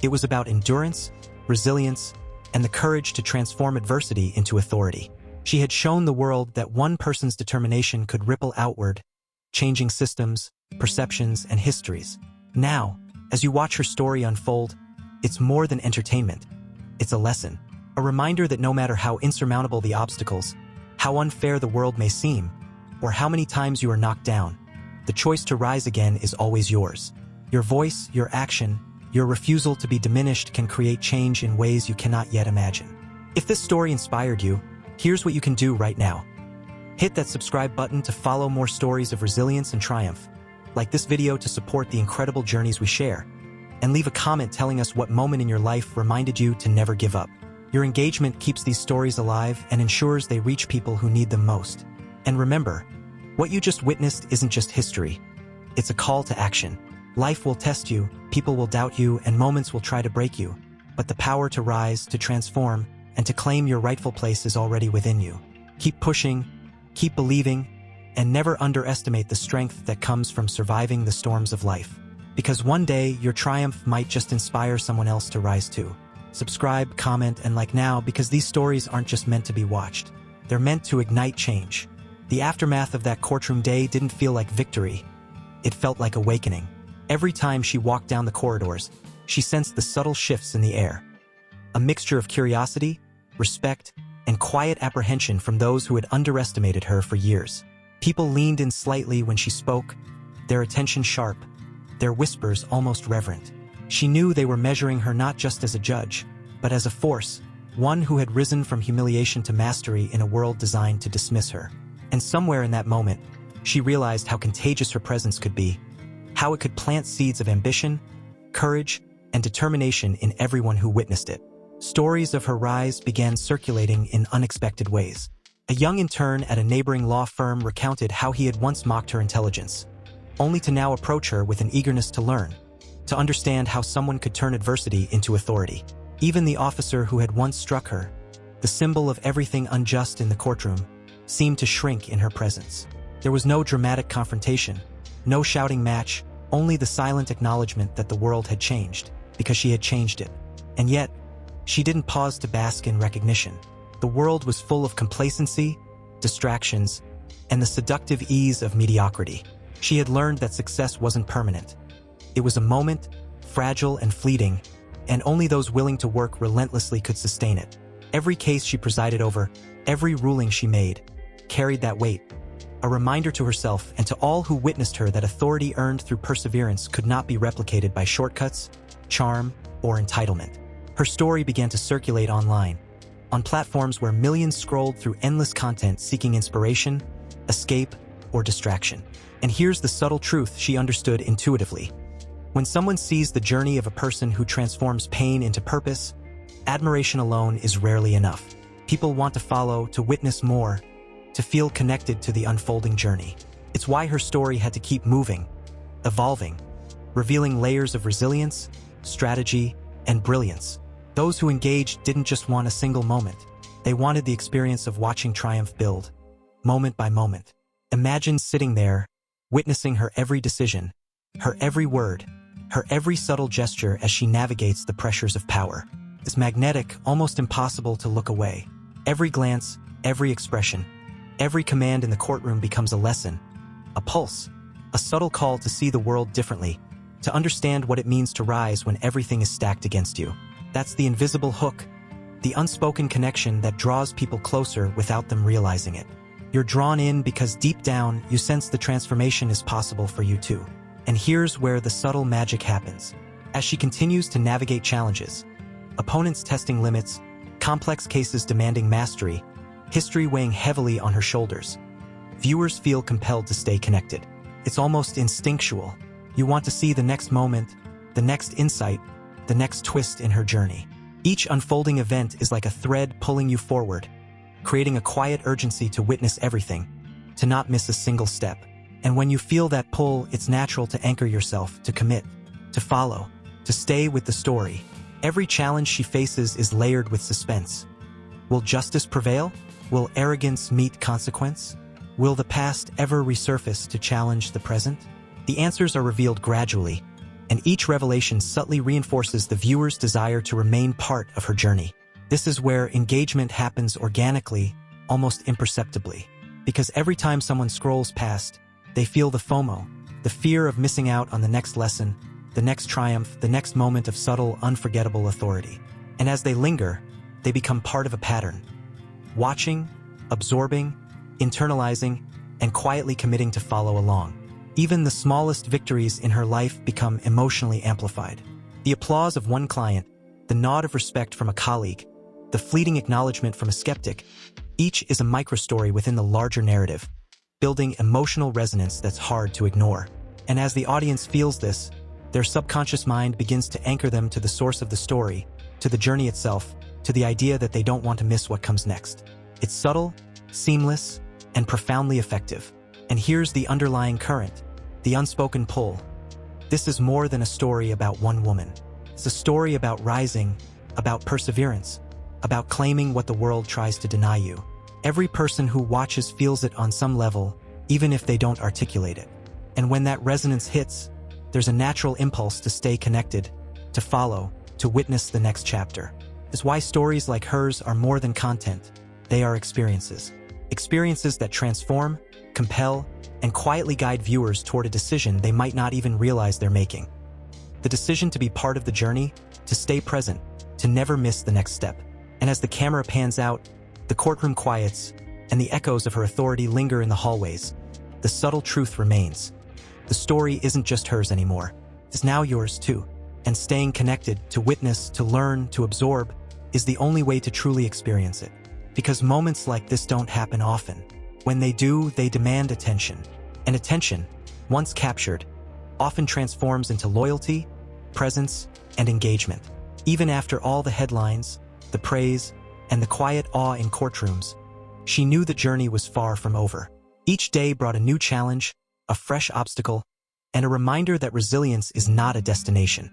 It was about endurance, resilience, and the courage to transform adversity into authority. She had shown the world that one person's determination could ripple outward, changing systems, perceptions, and histories. Now, as you watch her story unfold, it's more than entertainment. It's a lesson, a reminder that no matter how insurmountable the obstacles, how unfair the world may seem, or how many times you are knocked down, the choice to rise again is always yours. Your voice, your action, your refusal to be diminished can create change in ways you cannot yet imagine. If this story inspired you, here's what you can do right now. Hit that subscribe button to follow more stories of resilience and triumph. Like this video to support the incredible journeys we share. And leave a comment telling us what moment in your life reminded you to never give up. Your engagement keeps these stories alive and ensures they reach people who need them most. And remember, what you just witnessed isn't just history. It's a call to action. Life will test you, people will doubt you, and moments will try to break you. But the power to rise, to transform, and to claim your rightful place is already within you. Keep pushing, keep believing, and never underestimate the strength that comes from surviving the storms of life. Because one day, your triumph might just inspire someone else to rise too. Subscribe, comment, and like now because these stories aren't just meant to be watched. They're meant to ignite change. The aftermath of that courtroom day didn't feel like victory. It felt like awakening. Every time she walked down the corridors, she sensed the subtle shifts in the air. A mixture of curiosity, respect, and quiet apprehension from those who had underestimated her for years. People leaned in slightly when she spoke, their attention sharp, their whispers almost reverent. She knew they were measuring her not just as a judge, but as a force, one who had risen from humiliation to mastery in a world designed to dismiss her. And somewhere in that moment, she realized how contagious her presence could be, how it could plant seeds of ambition, courage, and determination in everyone who witnessed it. Stories of her rise began circulating in unexpected ways. A young intern at a neighboring law firm recounted how he had once mocked her intelligence, only to now approach her with an eagerness to learn. to understand how someone could turn adversity into authority. Even the officer who had once struck her, the symbol of everything unjust in the courtroom, seemed to shrink in her presence. There was no dramatic confrontation, no shouting match, only the silent acknowledgement that the world had changed, because she had changed it. And yet, she didn't pause to bask in recognition. The world was full of complacency, distractions, and the seductive ease of mediocrity. She had learned that success wasn't permanent. It was a moment, fragile and fleeting, and only those willing to work relentlessly could sustain it. Every case she presided over, every ruling she made, carried that weight, a reminder to herself and to all who witnessed her that authority earned through perseverance could not be replicated by shortcuts, charm, or entitlement. Her story began to circulate online, on platforms where millions scrolled through endless content seeking inspiration, escape, or distraction. And here's the subtle truth she understood intuitively. When someone sees the journey of a person who transforms pain into purpose, admiration alone is rarely enough. People want to follow, to witness more, to feel connected to the unfolding journey. It's why her story had to keep moving, evolving, revealing layers of resilience, strategy, and brilliance. Those who engaged didn't just want a single moment. They wanted the experience of watching triumph build, moment by moment. Imagine sitting there, witnessing her every decision, her every word, her every subtle gesture as she navigates the pressures of power. It's magnetic, almost impossible to look away. Every glance, every expression, every command in the courtroom becomes a lesson, a pulse, a subtle call to see the world differently, to understand what it means to rise when everything is stacked against you. That's the invisible hook, the unspoken connection that draws people closer without them realizing it. You're drawn in because deep down you sense the transformation is possible for you too. And here's where the subtle magic happens. As she continues to navigate challenges, opponents testing limits, complex cases demanding mastery, history weighing heavily on her shoulders, viewers feel compelled to stay connected. It's almost instinctual. You want to see the next moment, the next insight, the next twist in her journey. Each unfolding event is like a thread pulling you forward, creating a quiet urgency to witness everything, to not miss a single step. And when you feel that pull, it's natural to anchor yourself, to commit, to follow, to stay with the story. Every challenge she faces is layered with suspense. Will justice prevail? Will arrogance meet consequence? Will the past ever resurface to challenge the present? The answers are revealed gradually, and each revelation subtly reinforces the viewer's desire to remain part of her journey. This is where engagement happens organically, almost imperceptibly. Because every time someone scrolls past, they feel the FOMO, the fear of missing out on the next lesson, the next triumph, the next moment of subtle, unforgettable authority. And as they linger, they become part of a pattern. Watching, absorbing, internalizing, and quietly committing to follow along. Even the smallest victories in her life become emotionally amplified. The applause of one client, the nod of respect from a colleague, the fleeting acknowledgement from a skeptic, each is a microstory within the larger narrative, building emotional resonance that's hard to ignore. And as the audience feels this, their subconscious mind begins to anchor them to the source of the story, to the journey itself, to the idea that they don't want to miss what comes next. It's subtle, seamless, and profoundly effective. And here's the underlying current, the unspoken pull. This is more than a story about one woman. It's a story about rising, about perseverance, about claiming what the world tries to deny you. Every person who watches feels it on some level, even if they don't articulate it. And when that resonance hits, there's a natural impulse to stay connected, to follow, to witness the next chapter. It's why stories like hers are more than content. They are experiences. Experiences that transform, compel, and quietly guide viewers toward a decision they might not even realize they're making. The decision to be part of the journey, to stay present, to never miss the next step. And as the camera pans out, the courtroom quiets, and the echoes of her authority linger in the hallways. The subtle truth remains. The story isn't just hers anymore. It's now yours too. And staying connected, to witness, to learn, to absorb, is the only way to truly experience it. Because moments like this don't happen often. When they do, they demand attention. And attention, once captured, often transforms into loyalty, presence, and engagement. Even after all the headlines, the praise, and the quiet awe in courtrooms, she knew the journey was far from over. Each day brought a new challenge, a fresh obstacle, and a reminder that resilience is not a destination.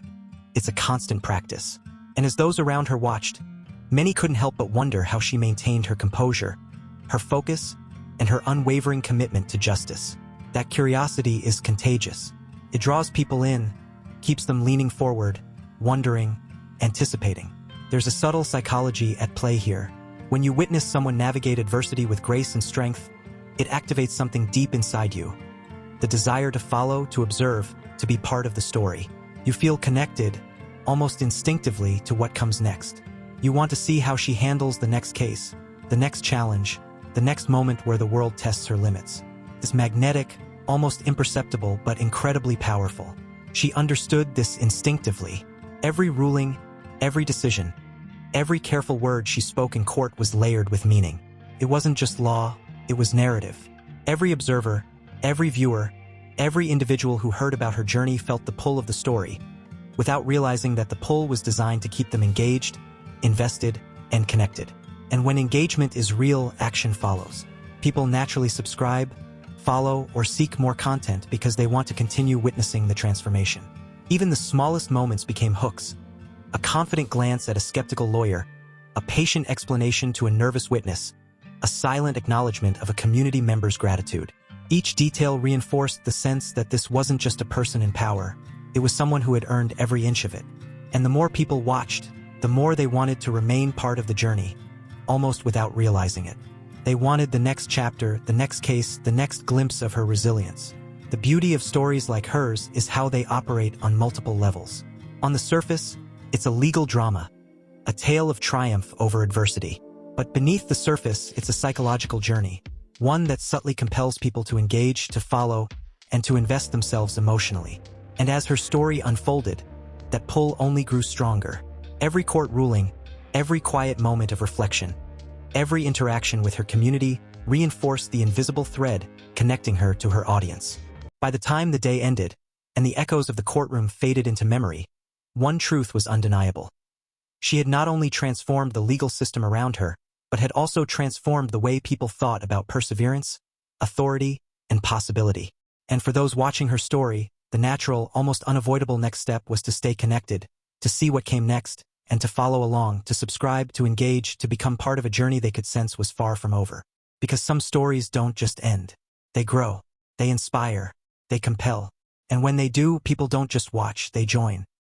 It's a constant practice. And as those around her watched, many couldn't help but wonder how she maintained her composure, her focus, and her unwavering commitment to justice. That curiosity is contagious. It draws people in, keeps them leaning forward, wondering, anticipating. There's a subtle psychology at play here. When you witness someone navigate adversity with grace and strength, it activates something deep inside you. The desire to follow, to observe, to be part of the story. You feel connected, almost instinctively, to what comes next. You want to see how she handles the next case, the next challenge, the next moment where the world tests her limits. It's magnetic, almost imperceptible, but incredibly powerful. She understood this instinctively. Every ruling, every decision, every careful word she spoke in court was layered with meaning. It wasn't just law, it was narrative. Every observer, every viewer, every individual who heard about her journey felt the pull of the story, without realizing that the pull was designed to keep them engaged, invested, and connected. And when engagement is real, action follows. People naturally subscribe, follow, or seek more content because they want to continue witnessing the transformation. Even the smallest moments became hooks. A confident glance at a skeptical lawyer, a patient explanation to a nervous witness, a silent acknowledgement of a community member's gratitude. Each detail reinforced the sense that this wasn't just a person in power, it was someone who had earned every inch of it. And the more people watched, the more they wanted to remain part of the journey, almost without realizing it. They wanted the next chapter, the next case, the next glimpse of her resilience. The beauty of stories like hers is how they operate on multiple levels. On the surface, it's a legal drama, a tale of triumph over adversity. But beneath the surface, it's a psychological journey, one that subtly compels people to engage, to follow, and to invest themselves emotionally. And as her story unfolded, that pull only grew stronger. Every court ruling, every quiet moment of reflection, every interaction with her community reinforced the invisible thread connecting her to her audience. By the time the day ended, and the echoes of the courtroom faded into memory, one truth was undeniable. She had not only transformed the legal system around her, but had also transformed the way people thought about perseverance, authority, and possibility. And for those watching her story, the natural, almost unavoidable next step was to stay connected, to see what came next, and to follow along, to subscribe, to engage, to become part of a journey they could sense was far from over. Because some stories don't just end. They grow, they inspire, they compel. And when they do, people don't just watch, they join.